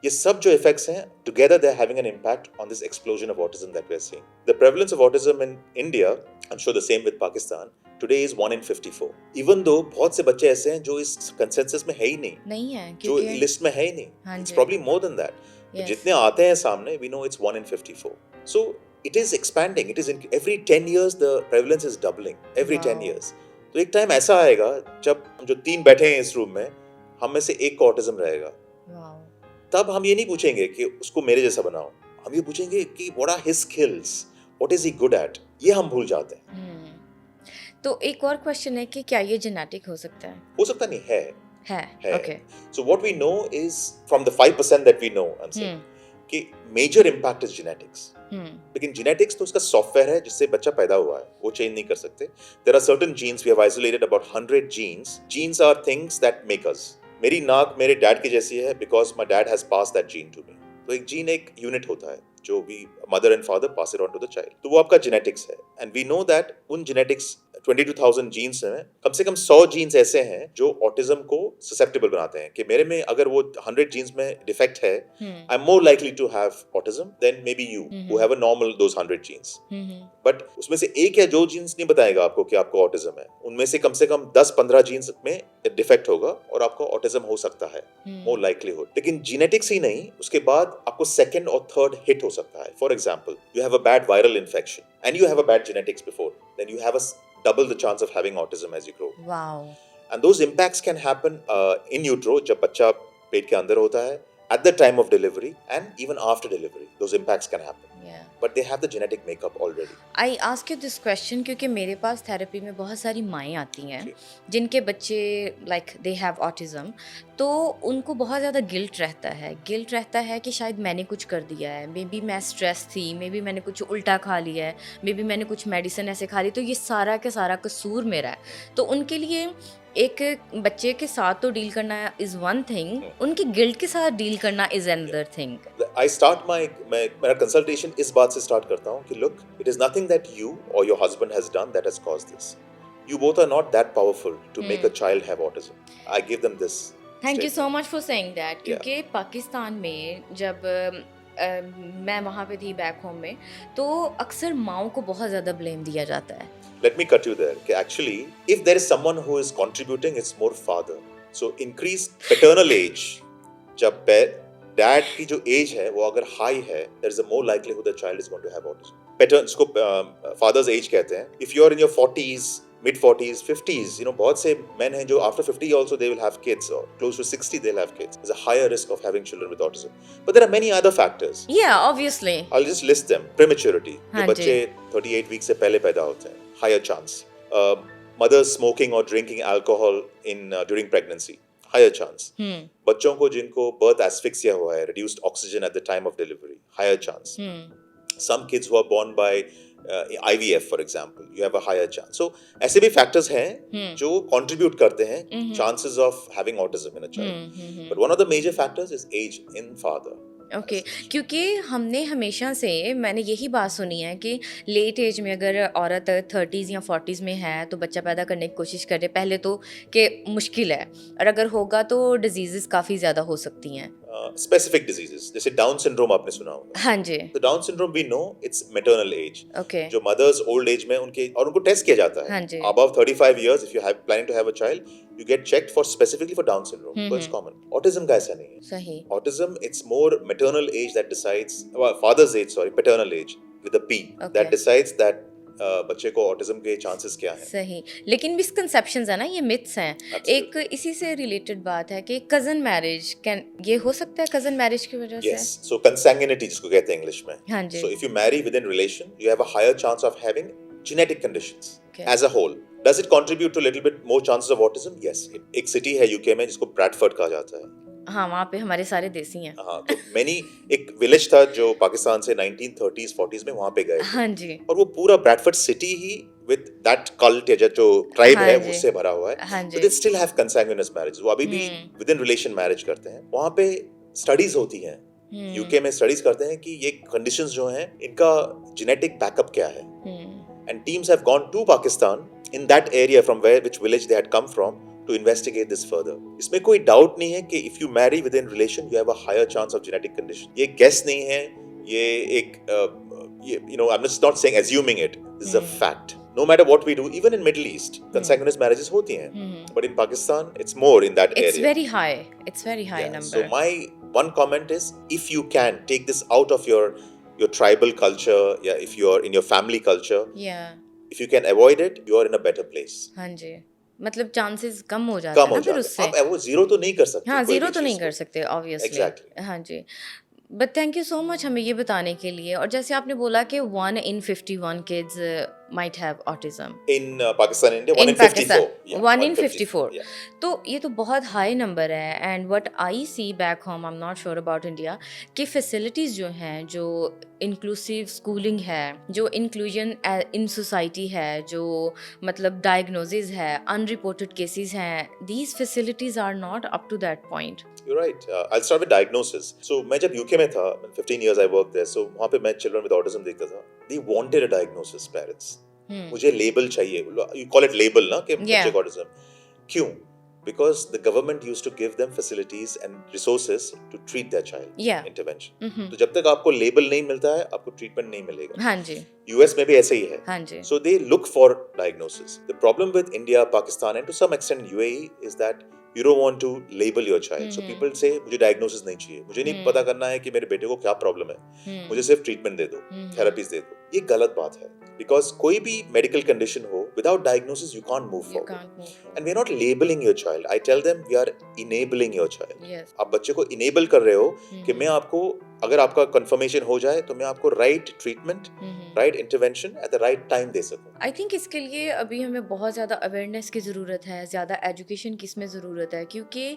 ये सब जो effects हैं, together they are having an impact on this explosion of autism that we are seeing. The prevalence of autism in India, I'm sure the same with Pakistan, today is 1 in 54. Even though बहुत से बच्चे ऐसे हैं जो इस consensus में है ही नहीं है, जो लिस्ट में है ही नहीं. हाँ It's ji. probably more than that. Yes. जितने आते हैं सामने, we know it's 1 in 54. So it is expanding. It is every 10 years the prevalence is doubling. Every 10 years. तो एक टाइम ऐसा आएगा जब हम जो 3 बैठे हैं इस रूम में, हम में से एक को ऑटिज्म रहेगा। तब हम ये नहीं पूछेंगे कि उसको मेरे जैसा बनाओ, हम ये पूछेंगे कि what are his skills, what is he good at. ये हम भूल जाते हैं। तो एक और क्वेश्चन है कि क्या ये जेनेटिक हो सकता है? हो सकता नहीं है। Okay. So what we know is from the 5% that we know, I'm saying, कि major impact is genetics. लेकिन genetics तो उसका सॉफ्टवेयर है जिससे बच्चा पैदा हुआ है, वो चेंज नहीं कर सकते। There are certain genes, we have isolated about 100 genes. Genes are things that make us. मेरी नाक मेरे डैड की जैसी है because my dad has passed that gene to me. तो एक जीन एक यूनिट होता है जो भी mother and father pass it on to the child, तो वो आपका जेनेटिक्स है। एंड वी नो दैट उन जेनेटिक्स 22,000 जीन्स में कम से कम 100 जीन्स ऐसे हैं जो ऑटिज्म को ससेप्टेबल बनाते हैं कि मेरे में अगर वो 100 जीन्स में डिफेक्ट है, I am more likely to have autism then may be you who have a normal those 100 genes. बट उसमें से एक या दो जीन्स नहीं बताएगा आपको कि आपको ऑटिज्म है, उनमें से कम 10-15 जीन्स में डिफेक्ट होगा और आपको ऑटिज्म हो सकता है, मोर लाइकलीहुड। लेकिन जेनेटिक्स ही नहीं, उसके बाद आपको सेकंड और थर्ड हिट हो सकता है। For example, you have a bad viral infection and you have a bad genetics before, then you have double the chance of having autism as you grow. Wow. And those impacts can happen in utero, जब बच्चा पेट के अंदर होता है, at the time of delivery and even after delivery. Those impacts can happen. Yeah. But they have the genetic makeup already. I ask you this question क्योंकि मेरे पास therapy में बहुत सारी माएँ आती हैं जिनके बच्चे like they have autism, तो उनको बहुत ज़्यादा गिल्ट रहता है कि शायद मैंने कुछ कर दिया है, मे बी मैं स्ट्रेस थी, मे बी मैंने कुछ उल्टा खा लिया है, मे बी मैंने कुछ मेडिसिन ऐसे खा ली, तो ये सारा का सारा कसूर मेरा है। तो उनके लिए एक बच्चे के साथ तो डील करना इज वन थिंग, उनकी गिल्ट के साथ डील करना is another thing. I start मेरा कंसल्टेशन इस बात से स्टार्ट करता हूँ कि look, it is nothing that you और your husband has done that has caused this. You both are not that powerful to make a child have autism. I give them this. Thank you so much for saying that. क्योंकि पाकिस्तान में जब मैं वहाँ पे थी back home में, तो अक्सर माओं को बहुत ज़्यादा ब्लेम दिया जाता है। Let me cut you there. Actually, if there is someone who is contributing, it's more father. So increased paternal age, जब डैड की जो एज है वो अगर हाई है, there is a more likelihood the child is going to have autism. Pattern, इसको father's age कहते हैं. If you are in your 40s, mid 40s, 50s, बहुत से men हैं जो after 50 also they will have kids, or close to 60 they'll have kids. There's a higher risk of having children with autism. But there are many other factors. Yeah, obviously. I'll just list them. Prematurity. हाँ जो बच्चे 38 weeks से पहले पैदा होते हैं. Higher chance. Mothers smoking or drinking alcohol during pregnancy. Higher chance. बच्चों को जिनको birth asphyxia हुआ है, reduced oxygen at the time of delivery. Higher chance. Some kids who are born by IVF, for example, you have a higher chance. So ऐसे भी factors हैं जो contribute करते हैं chances of having autism in a child. But one of the major factors is age in father. Okay क्योंकि हमने हमेशा से मैंने यही बात सुनी है कि लेट एज में अगर औरत 30s या 40s में है तो बच्चा पैदा करने की कोशिश करे पहले तो कि मुश्किल है, और अगर होगा तो डिजीजेस काफ़ी ज़्यादा हो सकती हैं. स्पेसिफिक डिजीजेस जैसे डाउन सिंड्रोम आपने सुना होगा. हाँ जी. तो Down syndrome we know it's maternal age. Okay. जो मदर्स ओल्ड एज में उनको टेस्ट किया जाता है. हाँ जी. Above 35 years if you have planning to have a child, you get checked for specifically for Down syndrome. So it's common. Autism का ऐसा नहीं है. सही. Autism it's more maternal age that decides, father's age, paternal age with a P, that decides that बच्चे को autism के chances क्या हैं. सही. लेकिन मिसकंसेप्शंस है ना, ये मिथ्स हैं. एक इसी से रिलेटेड बात है कि कजन मैरिज ये हो सकता है कजन मैरिज की वजह से. यस. सो कंसैंग्युनिटी जिसको कहते हैं इंग्लिश में. हाँ जी. So if you marry with in relation you have a higher chance of having genetic conditions as a whole. Does it contribute to a little bit more chances of autism? Yes. एक city है UK में जिसको Bradford कहा जाता है. हाँ, वहाँ पे हमारे सारे देसी हैं. हाँ, तो एक विलेज था जो पाकिस्तान से 1930s 40s में वहाँ पे गए. हाँ जी. और वो पूरा Bradford city he with that cult या जो ट्राइब है उससे भरा हुआ है. हाँ जी. So they still have consanguineous marriages. वो अभी भी within relation marriage करते हैं. वहाँ पे स्टडीज होती हैं. यूके में स्टडीज करते हैं कि ये कंडीशंस जो हैं इनका जेनेटिक बैकअप क्या है. And teams have gone to Pakistan in that area from which village they had come from to investigate this further. इसमें कोई doubt नहीं है कि if you marry within relation you have a higher chance of genetic condition. ये guess नहीं है, ये एक I'm just not saying assuming it. This is a fact. No matter what we do, even in Middle East, consanguineous marriages होती हैं. But in Pakistan, it's more in that area. It's very high. It's very high number. So my one comment is, if you can take this out of your tribal culture, if you're in your family culture, if you can avoid it, you are in a better place. हाँ जी. मतलब chances कम हो जाते हैं ना फिर उससे. आप वो जीरो तो नहीं कर सकते. हाँ, जीरो तो नहीं कर सकते obviously. Exactly. हाँ जी. But thank you so much हमें ये बताने के लिए. और जैसे आपने बोला कि 1 in 51 kids might have autism. In Pakistan, India, 1 in 54. Yeah, 1 in 54. Yeah. तो ये तो बहुत हाई नंबर है. And what I see back home, I am not sure about India, कि फैसिलिटीज़ जो हैं, जो इंक्लूसिव स्कूलिंग है, जो इंक्लूजन इन सोसाइटी है, जो मतलब डायग्नोसिस है, अनरिपोर्टेड केसेस हैं, these facilities are not up to that point. You're right. I'll start with diagnosis. So मैं जब UK में था, 15 years I worked there. So वहाँ पे मैं children with autism देखता था. They wanted a diagnosis, parents. मुझे label चाहिए. You call it label ना कि बच्चे को autism. क्यों? Because the government used to give them facilities and resources to treat their child. Intervention. तो जब तक आपको label नहीं मिलता है, आपको treatment नहीं मिलेगा. हाँ जी. US में भी ऐसे ही है. हाँ जी. So they look for diagnosis. The problem with India, Pakistan and to some extent UAE is that you don't want to label your child. So people say मुझे diagnosis नहीं चाहिए. मुझे नहीं पता करना है कि मेरे बेटे को क्या प्रॉब्लम है. मुझे सिर्फ ट्रीटमेंट दे दो, थेरेपीज दे दो. ये गलत बात है. Because कोई भी medical condition हो, without diagnosis you can't move forward. And we are not labeling your child. I tell them we are enabling your child. Yes. आप बच्चे को enable कर रहे हो कि मैं आपको, अगर आपका confirmation हो जाए तो मैं आपको right treatment, right intervention at the right time दे सकूं. I think इसके लिए अभी हमें बहुत ज़्यादा awareness की ज़रूरत है, ज़्यादा education की इसमें ज़रूरत है, क्योंकि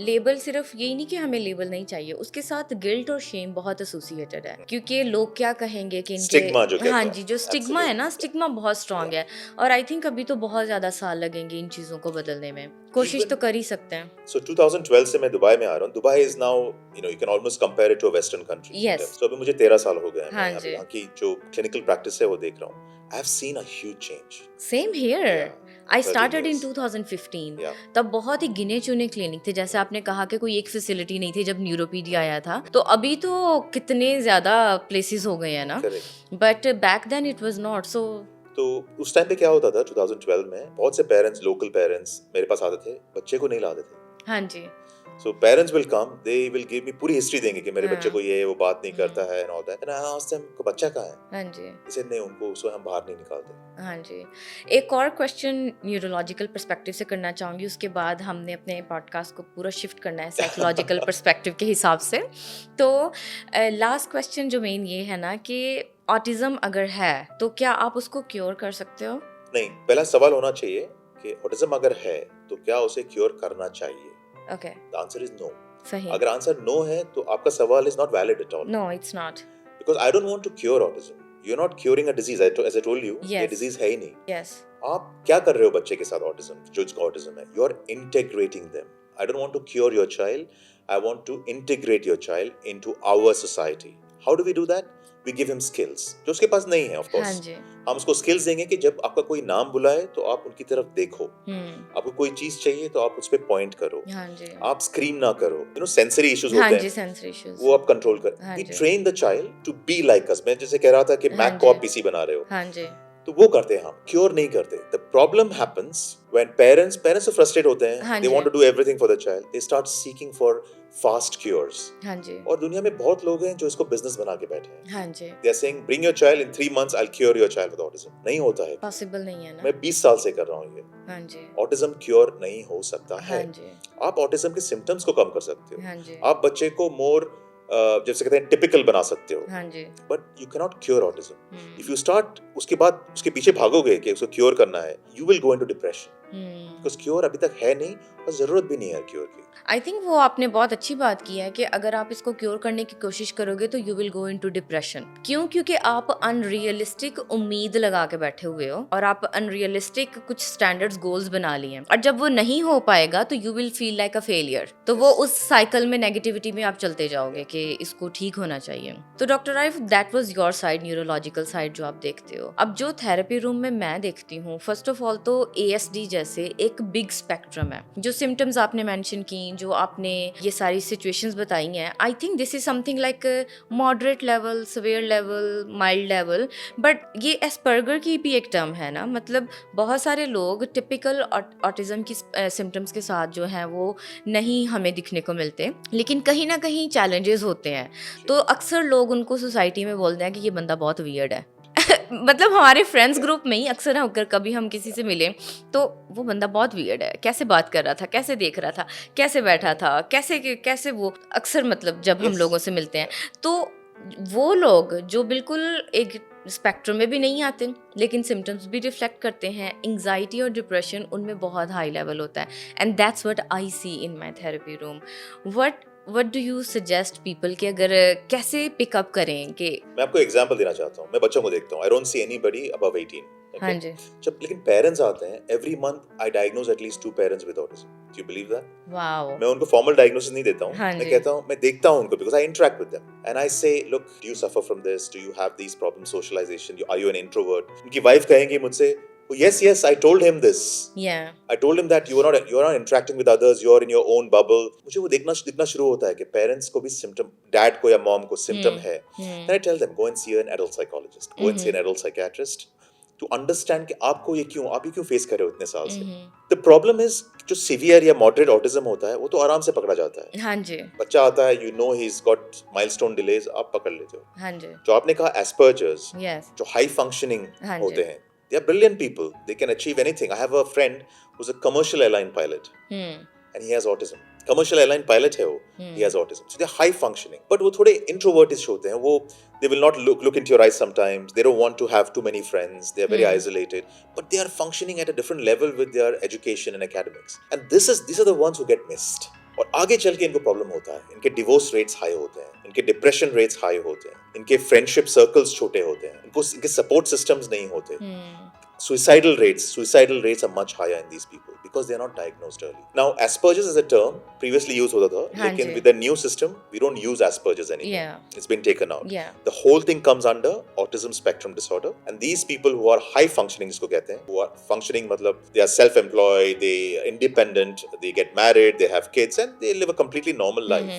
label सिर्फ यही नहीं कि हमें label नहीं चाहिए, उसके साथ guilt और shame बहुत associated है, क्योंकि लोग क्या कहेंगे कि इनके Stigma जो कहते हैं. हाँ जी, जो stigma है ना, स्टिग्मा बहुत स्ट्रांग है. और आई थिंक अभी तो बहुत ज्यादा साल लगेंगे इन चीजों को बदलने में. कोशिश तो कर ही सकते हैं. So 2012 से मैं दुबई में आ रहा हूँ. Dubai is now, you can almost compare it to a western country. Yes. So अभी मुझे 13 साल हो गए हैं. हाँ जी. यहाँ की जो clinical practice है वो देख रहा हूँ. I have seen a huge change. Same here. I started in 2015. तब बहुत ही गिने चुने क्लिनिक थे. जैसे आपने कहा कि कोई एक फैसिलिटी नहीं थी जब न्यूरोपीडिया आया था. तो अभी तो कितने ज्यादा प्लेसेस हो गए हैं ना. But back then it was not. So तो उस टाइम पे क्या होता था 2012 में, बहुत से पेरेंट्स, लोकल पेरेंट्स मेरे पास आते थे, बच्चे को नहीं लाते थे. हाँ जी। So parents will come, they will give me पूरी हिस्ट्री देंगे कि मेरे हाँ। बच्चे को ये वो बात नहीं करता है and all that. And I ask them को बच्चा कहाँ है? हाँ जी। इसे नहीं, उनको उसको हम बाहर नहीं निकालते. हाँ जी। एक और क्वेश्चन न्यूरोलॉजिकल पर्सपेक्टिव से करना चाहूँगी, उसके बाद हमने अपने पॉडकास्ट को पूरा शिफ्ट करना है साइकोलॉजिकल पर्सपेक्टिव के हिसाब से। तो लास्ट क्वेश्चन जो मेन ये है ना कि ऑटिज़म अगर है तो क्या आप उसको क्योर कर सकते हो? नहीं, पहला सवाल होना चाहिए कि ऑटिज्म अगर है तो क्या उसे क्योर करना चाहिए? Okay. The answer is no. सही। अगर आंसर नो है तो आपका सवाल is not valid at all. No, it's not. Because I don't want to cure autism. You are not curing a disease. As I told you, ये Yes. Disease है ही नहीं. यस। आप क्या कर रहे हो बच्चे के साथ ऑटिज्म, जो इसका ऑटिज्म है? You are integrating them. I don't want to cure your child. I want to integrate your child into our society. How do we do that? We give him skills जो उसके पास नहीं है. Of हाँ course जी। हम उसको skills देंगे कि जब आपका कोई नाम बुलाए तो आप उनकी तरफ देखो. आपको कोई चीज चाहिए तो आप उस पर पॉइंट करो. हाँ जी। आप स्क्रीम ना करो. यू नो सेंसरी इश्यूज हाँ होते जी, हैं, सेंसरी इश्यूज। वो आप कंट्रोल कर. हाँ वी जी। Train the child to be like us. मैं जैसे कह रहा था कि हाँ मैक को आप जी। पीसी बना रहे हो, हाँ जी। तो वो करते हैं हम, क्योर नहीं करते. The problem happens when parents तो फ्रस्ट्रेट होते हैं. हाँ दे जी। Want to do everything for the child. They start seeking for fast cures. हाँ जी। और दुनिया में बहुत लोग हैं जो इसको बिजनेस बना के बैठे हैं. हाँ जी। They are saying bring your child in 3 months, I will cure your child with autism. नहीं होता है. पॉसिबल नहीं है ना। मैं 20 साल से कर रहा हूँ ये. हाँ जी। ऑटिज्म क्योर नहीं हो सकता हाँ है. जी। आप ऑटिज्म के सिम्टम्स को कम कर सकते हो. हाँ जी। आप बच्चे को मोर जैसे कहते हैं टिपिकल बना सकते हो. हाँ जी। But you can not cure autism. If you start उसके बाद उसके पीछे भागोगे कि उसको क्योर करना है, you will go into depression. Because cure अभी तक है नहीं और जरूरत भी नहीं है क्योर की. आई थिंक वो आपने बहुत अच्छी बात की है कि अगर आप इसको क्योर करने की कोशिश करोगे तो you will go into depression. क्यों? क्योंकि आप अनरियलिस्टिक उम्मीद लगा के बैठे हुए हो और आप अनरियलिस्टिक कुछ स्टैंडर्ड्स गोल्स बना लिए हैं, और जब वो नहीं हो पाएगा तो you will feel like a failure. तो वो उस साइकिल में नेगेटिविटी में आप चलते जाओगे कि इसको ठीक होना चाहिए. तो doctor Arif, that was your side, neurological side जो आप देखते हो. अब जो थेरेपी रूम में मैं देखती हूँ, फर्स्ट ऑफ ऑल तो ASD जैसे एक बिग स्पेक्ट्रम है. जो सिम्टम्स आपने मेंशन की, जो आपने ये सारी सिचुएशंस बताई हैं, आई think this is something like moderate level, severe level, mild level. But ये एस्पर्गर की भी एक टर्म है ना, मतलब बहुत सारे लोग टिपिकल ऑटिज्म की सिम्टम्स के साथ जो हैं वो नहीं हमें दिखने को मिलते, लेकिन कहीं ना कहीं चैलेंजेस होते हैं. तो अक्सर लोग उनको सोसाइटी में बोलते हैं कि ये बंदा बहुत वियर्ड है. मतलब हमारे फ्रेंड्स ग्रुप में ही अक्सर होकर कभी हम किसी से मिले तो वो बंदा बहुत वियर्ड है, कैसे बात कर रहा था, कैसे देख रहा था, कैसे बैठा था, कैसे कैसे वो अक्सर मतलब जब हम लोगों से मिलते हैं तो वो लोग जो बिल्कुल एक स्पेक्ट्रम में भी नहीं आते लेकिन सिम्टम्स भी रिफ्लेक्ट करते हैं, एंजाइटी और डिप्रेशन उनमें बहुत हाई लेवल होता है. And that's what I see in my therapy room. What do you suggest people कि अगर कैसे पिकअप करें? कि मैं आपको एग्जांपल देना चाहता हूँ. मैं बच्चों को देखता हूँ. I don't see anybody above 18. हाँ जी. जब लेकिन पेरेंट्स आते हैं, every month I diagnose at least 2 parents with autism. Do you believe that? Wow. मैं उनको फॉर्मल डायग्नोसिस नहीं देता हूँ. हाँ मैं जी. कहता हूँ, मैं देखता हूँ उनको because I interact with them and I say look, do you suffer from this, do you have these problems, socialization, are you an introvert. उनकी वाइफ कहेंगी मुझसे, yes, I told him this. Yeah. I told him that you are not interacting with others, you are in your own bubble. मुझे वो दिखना शुरू होता है कि पेरेंट्स को भी सिम्टम, डैड को या मॉम को सिम्टम है. Then I tell them, go and see an adult psychologist, go and see an adult psychiatrist to understand कि आप ये क्यों फेस कर रहे हो इतने साल से. The problem is जो सीवियर या मॉडरेट ऑटिज्म होता है वो तो आराम से पकड़ा जाता है. हाँ जी. बच्चा आता है, you know he's got milestone delays, आप पकड़ लेते हो. हाँ जी. जो आपने कहा एस्पर्जर्स, Yes. जो हाई फंक्शनिंग हाँ जी. होते हैं, they are brilliant people. They can achieve anything. I have a friend who's a commercial airline pilot and he has autism. Commercial airline pilot है वो, he has autism. So they're high functioning. But वो थोड़े introvertish होते हैं. वो they will not look into your eyes sometimes. They don't want to have too many friends. They are very isolated. But they are functioning at a different level with their education and academics. And these are the ones who get missed. और आगे चल के इनको problem होता है. इनके divorce rates high होते हैं, इनके डिप्रेशन रेट्स हाई होते हैं, इनके फ्रेंडशिप सर्कल्स छोटे होते हैं, इनके सपोर्ट सिस्टम्स नहीं होते. Suicidal rates are much higher in these people because they are not diagnosed early. Now, Asperger's is a term previously used होता था, लेकिन with the new system, we don't use Asperger's anymore. Yeah. It's been taken out. Yeah. The whole thing comes under autism spectrum disorder, and these people who are high functioning, इसको कहते हैं, who are functioning मतलब they are self-employed, they are independent, they get married, they have kids, and they live a completely normal life.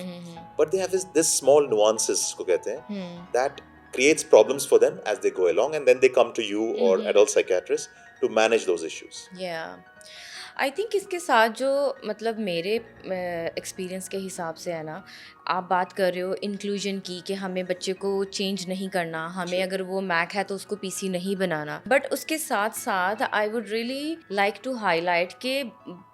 But they have this small nuances, इसको कहते हैं, that creates problems for them as they go along, and then they come to you or adult psychiatrists to manage those issues. Yeah. I think इसके साथ जो मतलब मेरे experience के हिसाब से है ना, आप बात कर रहे हो इंक्लूजन की कि हमें बच्चे को चेंज नहीं करना, हमें अगर वो मैक है तो उसको पीसी नहीं बनाना, बट उसके साथ साथ I would really like to highlight कि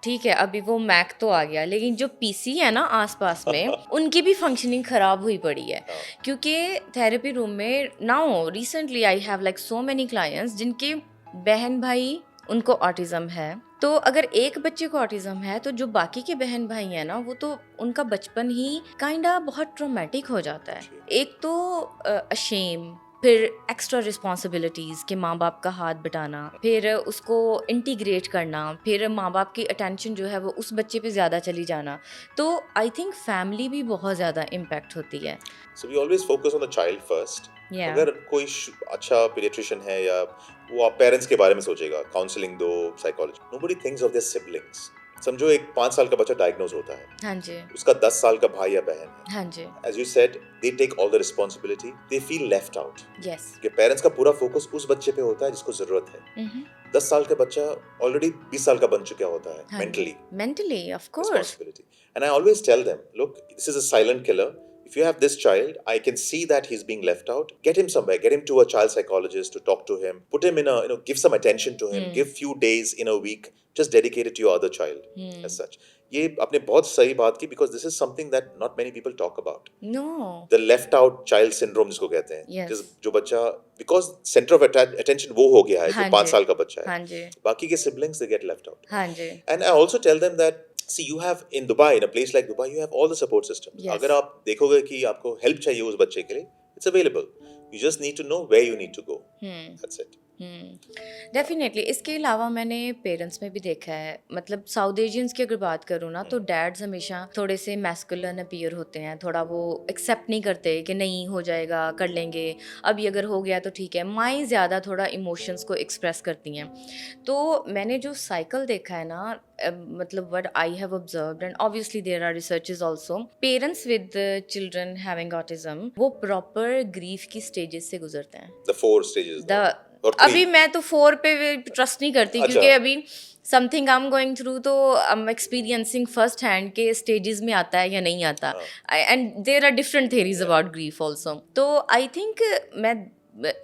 ठीक है अभी वो मैक तो आ गया, लेकिन जो पीसी है ना आसपास में उनकी भी फंक्शनिंग खराब हुई पड़ी है, क्योंकि थेरेपी रूम में now recently I have like so many clients जिनके बहन भाई उनको ऑटिज्म है। तो अगर एक बच्चे को ऑटिज्म है तो जो बाकी के बहन भाई हैं ना, वो तो उनका बचपन ही काइंडा बहुत ट्रॉमेटिक हो जाता है। एक तो अशेम, फिर एक्स्ट्रा रिस्पॉन्सिबिलिटीज़ कि माँ बाप का हाथ बटाना, फिर उसको इंटीग्रेट करना, फिर माँ बाप की अटेंशन जो है वो उस बच्चे पे ज़्यादा चली जाना। तो आई थिंक फैमिली भी बहुत ज़्यादा इम्पेक्ट होती है। So we always focus on the child first. Yeah. अगर कोई अच्छा pediatrician है या वो आप पेरेंट्स के बारे में सोचेगा, काउंसलिंग दो, psychology, nobody thinks of their siblings. समझो एक 5 साल का बच्चा डायग्नोज होता है, हाँ जी, उसका 10 साल का भाई या बहन है, हाँ जी, as you said, they take all the responsibility, they feel left out. Yes, कि पेरेंट्स का पूरा फोकस उस बच्चे पे होता है जिसको जरूरत है। 10 साल का बच्चा ऑलरेडी 20 साल का बन चुका होता है mentally of course. responsibility. And I always tell them, look, this is a silent killer. If you have this child, I can see that he's being left out. Get him somewhere. Get him to a child psychologist to talk to him. Put him in a, give some attention to him. Give few days in a week just dedicated to your other child as such. ये आपने बहुत सही बात की, because this is something that not many people talk about. No. The left out child syndrome जिसको कहते हैं. Yes. जो बच्चा, because center of attention वो हो गया है, जो 5 साल का बच्चा है. हाँ जी, बाकी के siblings they get left out. हाँ जी, And I also tell them that see, you have in Dubai, in a place like Dubai, you have all the support systems. Yes. अगर आप देखोगे कि आपको help चाहिए उस बच्चे के लिए, it's available. You just need to know where you need to go. That's it. Definitely. इसके अलावा मैंने पेरेंट्स में भी देखा है, मतलब साउथ एशियंस की अगर बात करूँ ना, तो डैड्स हमेशा थोड़े से मैस्कुलिन अपीयर होते हैं, थोड़ा वो एक्सेप्ट नहीं करते कि नहीं हो जाएगा, कर लेंगे, अभी अगर हो गया तो ठीक है। माएँ ज़्यादा थोड़ा इमोशंस को एक्सप्रेस करती हैं। तो मैंने जो साइकिल देखा है ना, मतलब what I have observed, and obviously there are researches also, parents with children having autism वो प्रॉपर ग्रीफ की स्टेजेस से गुजरते हैं। The 4 stages. अभी मैं तो 4 पे ट्रस्ट नहीं करती, क्योंकि अभी something I am going through, तो I am experiencing first hand के स्टेजेस में आता है या नहीं आता, and there are different theories about grief also. तो आई थिंक मैं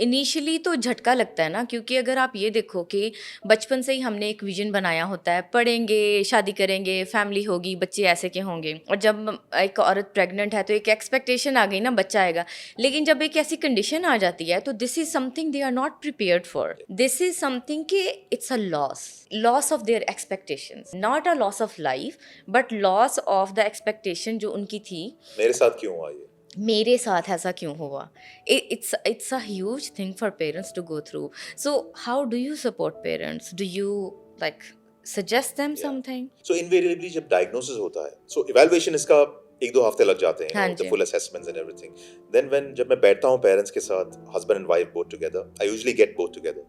इनिशियली तो झटका लगता है ना, क्योंकि अगर आप ये देखो कि बचपन से ही हमने एक विजन बनाया होता है, पढ़ेंगे, शादी करेंगे, फैमिली होगी, बच्चे ऐसे के होंगे, और जब एक औरत प्रेग्नेंट है तो एक एक्सपेक्टेशन आ गई ना बच्चा आएगा, लेकिन जब एक ऐसी कंडीशन आ जाती है तो this is something they are not prepared for. This is something कि it's a loss of their expectations, not a loss of life but loss of the expectation जो उनकी थी। मेरे साथ क्यों हुआ ये? मेरे साथ ऐसा क्यों हुआ? It's a huge thing for parents to go through. So how do you support parents? Do you like suggest them something? So invariably जब diagnosis होता है, so evaluation इसका 1-2 हफ्ते लग जाते हैं, the full assessments and everything. Then जब मैं बैठता हूँ parents के साथ, husband and wife both together, I usually get both together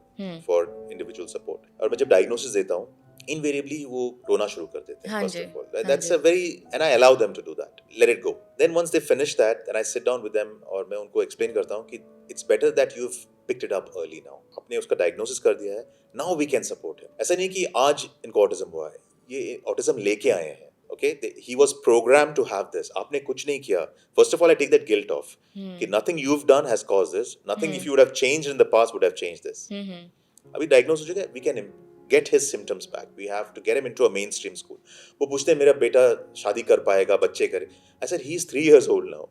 for individual support. और मैं जब diagnosis देता हूँ, invariably वो रोना शुरू कर देते हैं, first of all. That's a very, and I allow them to do that. Let it go. Then once they finish that, then I sit down with them और मैं उनको explain करता हूँ कि it's better that you've picked it up early now. आपने उसका diagnosis कर दिया है, now we can support him. ऐसा नहीं कि आज इनको autism हुआ है, ये autism लेके आए हैं. Okay, he was programmed to have this. आपने कुछ नहीं किया. First of all, I take that guilt off. कि nothing you've done has caused this. Nothing if you would have changed in the past would have changed this. अभी diagnose हो चुका है, we can get his symptoms back. We have to get him into a mainstream school. वो पूछते हैं मेरा बेटा शादी कर पाएगा, बच्चे करे? I said he is 3 years old now.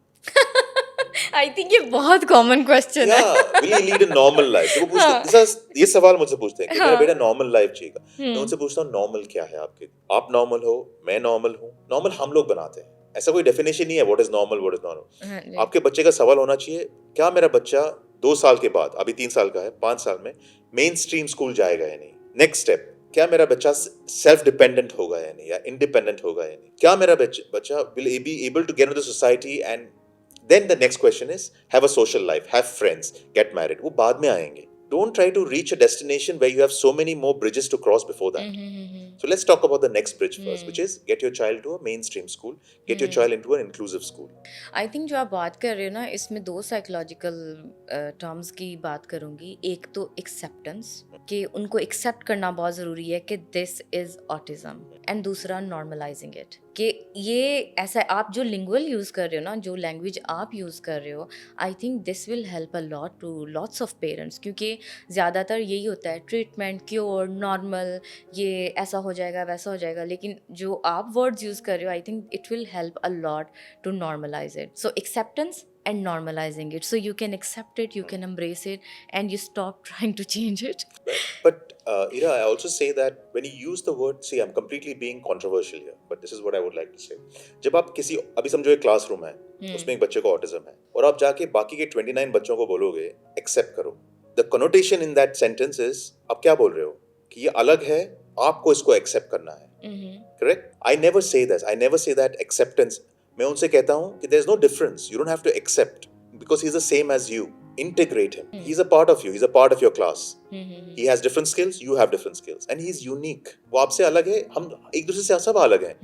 I think ये बहुत common question है. Yeah, will he lead a normal life? वो पूछते हैं, ये सवाल मुझसे पूछते हैं कि मेरा बेटा normal life जिएगा. मैं उनसे पूछता हूँ normal क्या है आपके? आप normal हो, मैं normal हूँ. Normal हम लोग बनाते हैं. ऐसा कोई definition नहीं है what is normal, what is not. आपके बच्चे का सवाल होना चाहिए, क्या मेरा बच्चा 2 साल के बाद, अभी 3 साल का है, 5 साल में mainstream school जाएगा या नहीं? नेक्स्ट स्टेप, क्या मेरा बच्चा सेल्फ डिपेंडेंट होगा या नहीं, या इंडिपेंडेंट होगा या नहीं? क्या मेरा बच्चा will be able to get into the society? And then the next question is have a social life, have friends, get married. वो बाद में आएंगे. Don't try to reach a destination where you have so many more bridges to cross before that. So let's talk about the next bridge first, which is get your child to a mainstream school, get your child into an inclusive school. I think जो आप बात कर रहे हो ना, इसमें दो psychological terms की बात करूँगी. एक तो एक्सेप्टेंस, कि उनको एक्सेप्ट करना बहुत ज़रूरी है कि दिस इज़ ऑटिज़म, एंड दूसरा नॉर्मलाइजिंग इट, कि ये ऐसा आप जो लिंगुअल यूज़ कर रहे हो ना, जो लैंग्वेज आप यूज़ कर रहे हो, I think this will help a lot to lots of parents. क्योंकि ज़्यादातर यही होता है, ट्रीटमेंट, क्योर, नॉर्मल, ये ऐसा हो जाएगा वैसा हो जाएगा, लेकिन जो आप वर्ड्स यूज़ कर रहे हो, I think it will help a lot to normalize it. So acceptance and normalizing it. So you can accept it, you can embrace it, and you stop trying to change it. But Ira, I also say that when you use the word, see, I'm completely being controversial here, but this is what I would like to say. जब आप किसी, अभी समझो एक classroom है, उसमें एक बच्चे को ऑटिज्म है, और आप जाके बाकी के 29 बच्चों को बोलोगे एक्सेप्ट करो, the connotation in that sentence is, आप क्या बोल रहे हो कि ये अलग है, आपको इसको एक्सेप्ट करना है. Correct? I never say this. I never say that acceptance. मैं उनसे कहता हूँ कि there is no difference. You don't have to accept because he's the same as you. Integrate him. He's a part of you. He's a part of your class. He has different skills. You have different skills, and he's unique. वो आपसे अलग है. हम एक दूसरे से सब अलग हैं.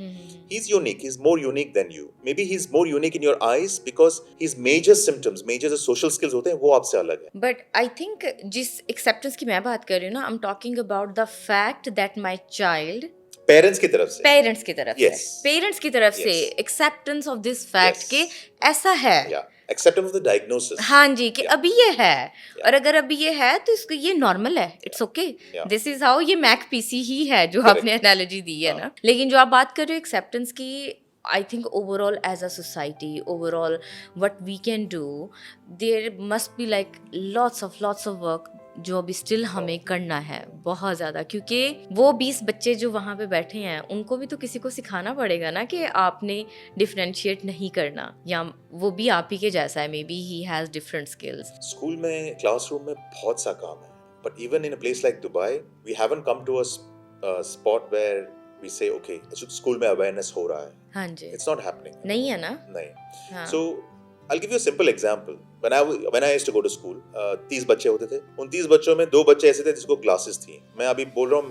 He's unique. He's more unique than you. Maybe he's more unique in your eyes because his major symptoms, major जो social skills होते हैं, वो आपसे अलग है. But I think जिस acceptance की मैं बात कर रही हूँ ना, I'm talking about the fact that my child parents की तरफ से, पेरेंट्स की तरफ Yes. से, पेरेंट्स की तरफ से Yes. Acceptance of this fact Yes. कि ऐसा है. yeah, acceptance of the diagnosis. हाँ जी, कि Yeah. अभी ये है, और अगर अभी ये है तो इसको ये नॉर्मल है, it's okay, Yeah. This is how. ये मैक पीसी ही है जो Correct. आपने एनालॉजी दी है ना. लेकिन जो आप बात कर रहे हो एक्सेप्टेंस की, I think overall as a society, overall what we can do, there must be like lots of work जो अभी स्टिल हमें करना है बहुत ज़्यादा. क्योंकि वो 20 बच्चे जो वहाँ पे बैठे हैं, उनको भी तो किसी को सिखाना पड़ेगा ना कि आपने डिफरेंशिएट नहीं करना, या वो भी आप ही के जैसा है, may be he has different skills. School में, क्लासरूम में बहुत सा काम है. But even in a place like Dubai, we haven't come to a spot where we say, okay, school में awareness हो रहा है. हाँ जी, It's not happening. नहीं है ना. नहीं. हाँ. So I'll give you a simple example. When I used to go to school, 30 बच्चे होते थे. उन 30 बच्चों में 2 बच्चे ऐसे थे जिसको ग्लासेस थी. मैं अभी बोल रहा हूँ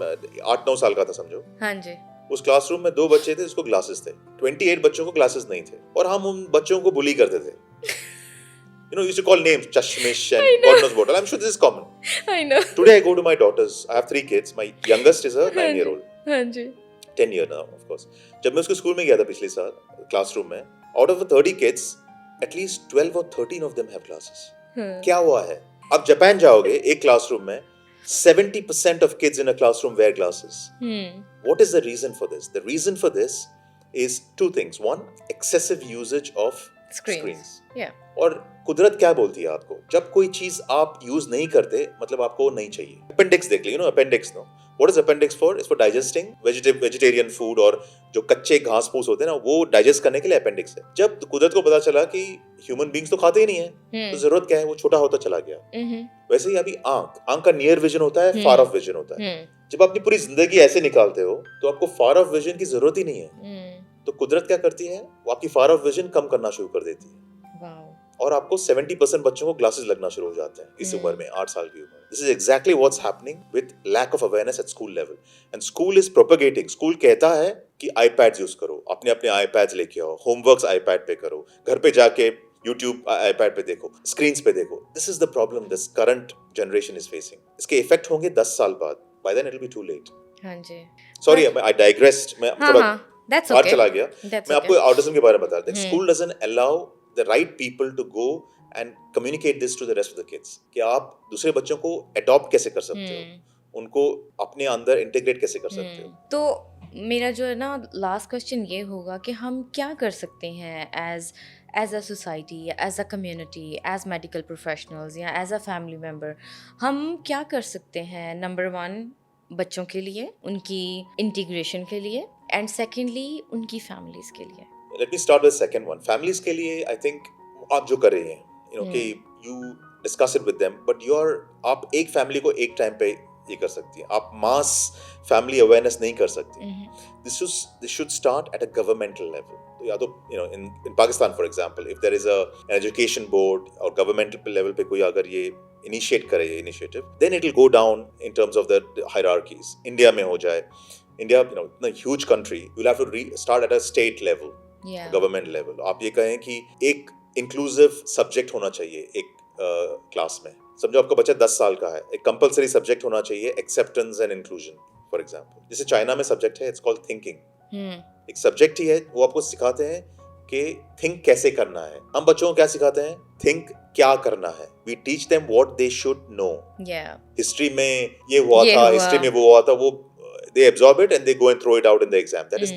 8-9 साल का था समझो. हाँ जी. उस क्लासरूम में 2 बच्चे थे जिसको ग्लासेस थे. 28 बच्चों को ग्लासेस नहीं थे. और हम उन बच्चों को बुली करते थे. You know, you used to call names, Chashmish and God knows what. I'm sure this is common. I know. Today I go to my daughters. I have 3 kids. My youngest is a 9-year-old. हाँ जी. 10 year now, of course. जब मैं उसके school में गया था पिछले साल, classroom में, out of the 30 kids, at least 12 or 13 of them have glasses. क्या हुआ है? अब जापान जाओगे एक क्लासरूम में, 70% of kids in a classroom wear glasses. What is the reason for this? The reason for this is 2 things. One, excessive usage of screens. Yeah. और कुदरत क्या बोलती है आपको? जब कोई चीज आप यूज नहीं करते, मतलब आपको वो नहीं चाहिए. अपेंडिक्स देख लीजिए, appendix no. What is appendix for? It's for digesting vegetarian food, और जो कच्चे घास फूस होते हैं ना, वो डाइजेस्ट करने के लिए अपेंडिक्स है. जब कुदरत को पता चला कि ह्यूमन बींग्स तो खाते ही नहीं है, तो जरूरत क्या है, वो छोटा होता चला गया. वैसे ही अभी आंख का नियर विजन होता है, फार ऑफ विजन होता है. जब अपनी पूरी जिंदगी ऐसे निकालते हो तो आपको फार ऑफ विजन की जरूरत ही नहीं है. तो कुदरत क्या करती है, वो आपकी फार ऑफ विजन कम करना शुरू कर देती है. और आपको 70% बच्चों को ग्लासेस लगना शुरू हो जाते हैं इस उम्र में, 8 साल की उम्र. This is exactly what's happening with lack of awareness at school level. And school is propagating. School कहता है कि आईपैड्स यूज करो, अपने अपने आईपैड्स लेके आओ, होमवर्क्स आईपैड पे करो, घर पे जाके यूट्यूब आईपैड पे देखो, स्क्रीन्स पे देखो. This is the problem this current generation is facing. इसके इफेक्ट होंगे 10 साल बाद. By then it will be too late. हाँ जी. सॉरी, आई डाइग्रेस्ड. मैं थोड़ा बाहर चला गया. मैं आपको ऑटिज्म के बारे में बता रहा था. School doesn't allow the right people to go and communicate this to the rest of the kids. कि आप दूसरे बच्चों को adopt कैसे कर सकते हो, उनको अपने अंदर इंटीग्रेट कैसे कर सकते हो. तो मेरा जो है ना लास्ट क्वेश्चन ये होगा कि हम क्या कर सकते हैं as a society, as a community, as medical professionals या एज अ फैमिली मेम्बर. हम क्या कर सकते हैं? नंबर 1, बच्चों के लिए, उनकी इंटीग्रेशन के लिए, एंड सेकेंडली उनकी फैमिलीज के लिए. Let me start with the second one. Families के लिए I think आप जो कर रहे हैं, you know, कि you discuss it with them, but आप एक फैमिली को एक टाइम पे ये कर सकती हैं. आप मास फैमिली अवेयरनेस नहीं कर सकती. This should start at a governmental level. तो या तो you know in Pakistan for example, if there is an education board और governmental level पे कोई अगर ये initiate करे ये initiative, then it will go down in terms of the hierarchies. India में हो जाए, India, इतना huge country, you'll have to start at a state level, Yeah. Government level. आप ये कहें कि एक इंक्लूसिव सब्जेक्ट होना चाहिए एक क्लास में. समझो आपका बच्चा 10 साल का है, एक कंपलसरी सब्जेक्ट होना चाहिए acceptance and inclusion, for example. जैसे चाइना में सब्जेक्ट है, इट्स कॉल्ड थिंकिंग. एक सब्जेक्ट ही है, वो आपको सिखाते हैं कि थिंक कैसे करना है. हम बच्चों को क्या सिखाते हैं? थिंक क्या करना है. We teach them what they should know. History में ये हुआ था, हिस्ट्री में वो हुआ था, वो they absorb it and they go and throw it out in the exam. That is,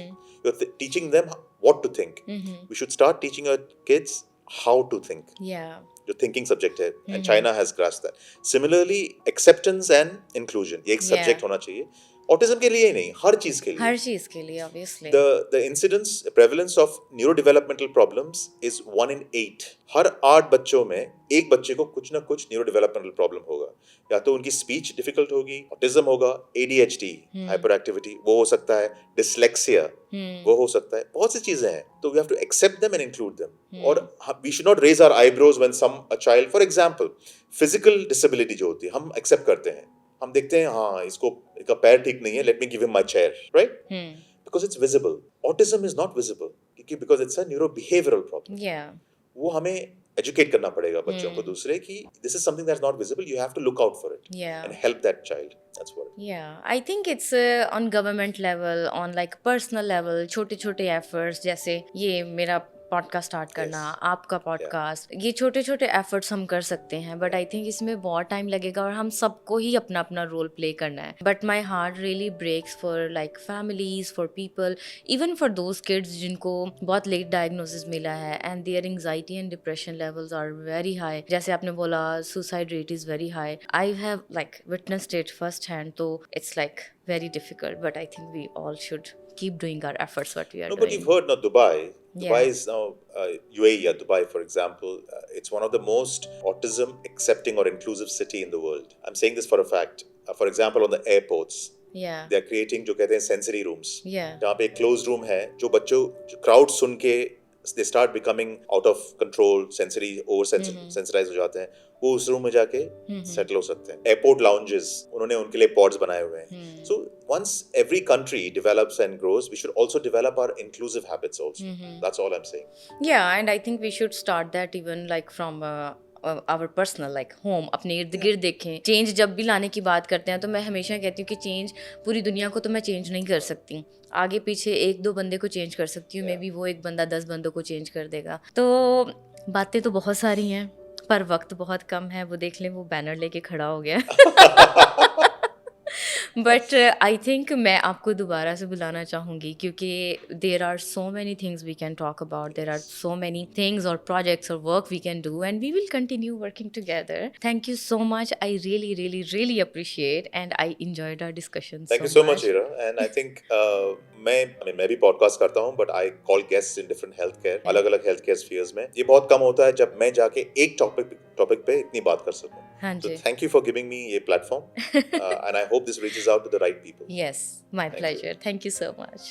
you're teaching them what to think. We should start teaching our kids how to think. Yeah. जो thinking subject है, and China has grasped that. Similarly, acceptance and inclusion ये एक subject होना चाहिए. Autism के लिए ही नहीं, हर चीज के लिए. हर चीज के लिए, obviously. The incidence, prevalence of neurodevelopmental problems is 1 in 8. हर 8 बच्चों में एक बच्चे को कुछ ना कुछ neurodevelopmental problem होगा. या तो उनकी speech difficult होगी, autism होगा, ADHD, hyperactivity, वो हो सकता है, dyslexia, वो हो सकता है, बहुत सी चीजें हैं. तो we have to accept them and include them. और we should not raise our eyebrows when a child, for example, physical disability जो होती है, हम accept करते हैं. हम देखते हैं, हाँ इसका पैर ठीक नहीं है, let me give him my chair, right? Because it's visible. Autism is not visible because it's a neurobehavioral problem. Yeah. वो हमें educate करना पड़ेगा बच्चों को दूसरे कि this is something that's not visible, you have to look out for it. Yeah. And help that child. That's what. Yeah, I think it's on government level, on like personal level, छोटे छोटे efforts जैसे ये मेरा podcast start करना, आपका podcast, ये छोटे छोटे एफर्ट्स हम कर सकते हैं. बट आई थिंक इसमें बहुत टाइम लगेगा और हम सबको ही अपना अपना रोल प्ले करना है. But my heart really breaks for like families, for people, even for those kids जिनको बहुत लेट डायग्नोसिस मिला है and their anxiety and depression levels are very high. जैसे आपने बोला suicide rate is very high. I have like witnessed it first hand, तो it's like very difficult, but I think we all should keep doing our efforts what we are doing. But you've heard, Dubai is now UAE or Dubai, for example. It's one of the most autism accepting or inclusive city in the world. I'm saying this for a fact. For example, on the airports, they are creating जो कहते हैं sensory rooms. जहाँ पे एक closed room है, जो बच्चों crowd सुन के they start becoming out of control, sensitized हो जाते हैं, वो उस रूम में जाके सेटल हो सकते हैं. एयरपोर्ट लाउंजेस उन्होंने उनके लिए पॉड्स बनाए हुए हैं. सो once every country develops and grows, we should also develop our inclusive habits also. That's all I'm saying. Yeah, and I think we should start that even like from our personal like home. अपने इर्द गिर्द देखें. Change जब भी लाने की बात करते हैं तो मैं हमेशा कहती हूँ कि चेंज पूरी दुनिया को तो मैं चेंज नहीं कर सकती, आगे पीछे 1-2 बंदे को चेंज कर सकती हूँ. मे बी वो एक बंदा 10 बंदों को चेंज कर देगा. तो बातें तो बहुत सारी हैं पर वक्त बहुत कम है. वो देख लें, वो बैनर लेके खड़ा हो गया. बट आई थिंक मैं आपको दोबारा से बुलाना चाहूँगी क्योंकि there are so many things we can talk about. There are so many things और प्रोजेक्ट्स और work we can do and we will continue working together. Thank you so much. I really really really appreciate and I enjoyed our discussion. Thank you so much Heera. And I think मैं भी podcast करता हूँ, but I call guests in different health care, अलग अलग health care spheres में. ये बहुत कम होता है जब मैं जाके एक टॉपिक पे इतनी बात कर सकूँ. So thank you for giving me a platform and I hope this reaches out to the right people. Yes, my pleasure. Thank you so much.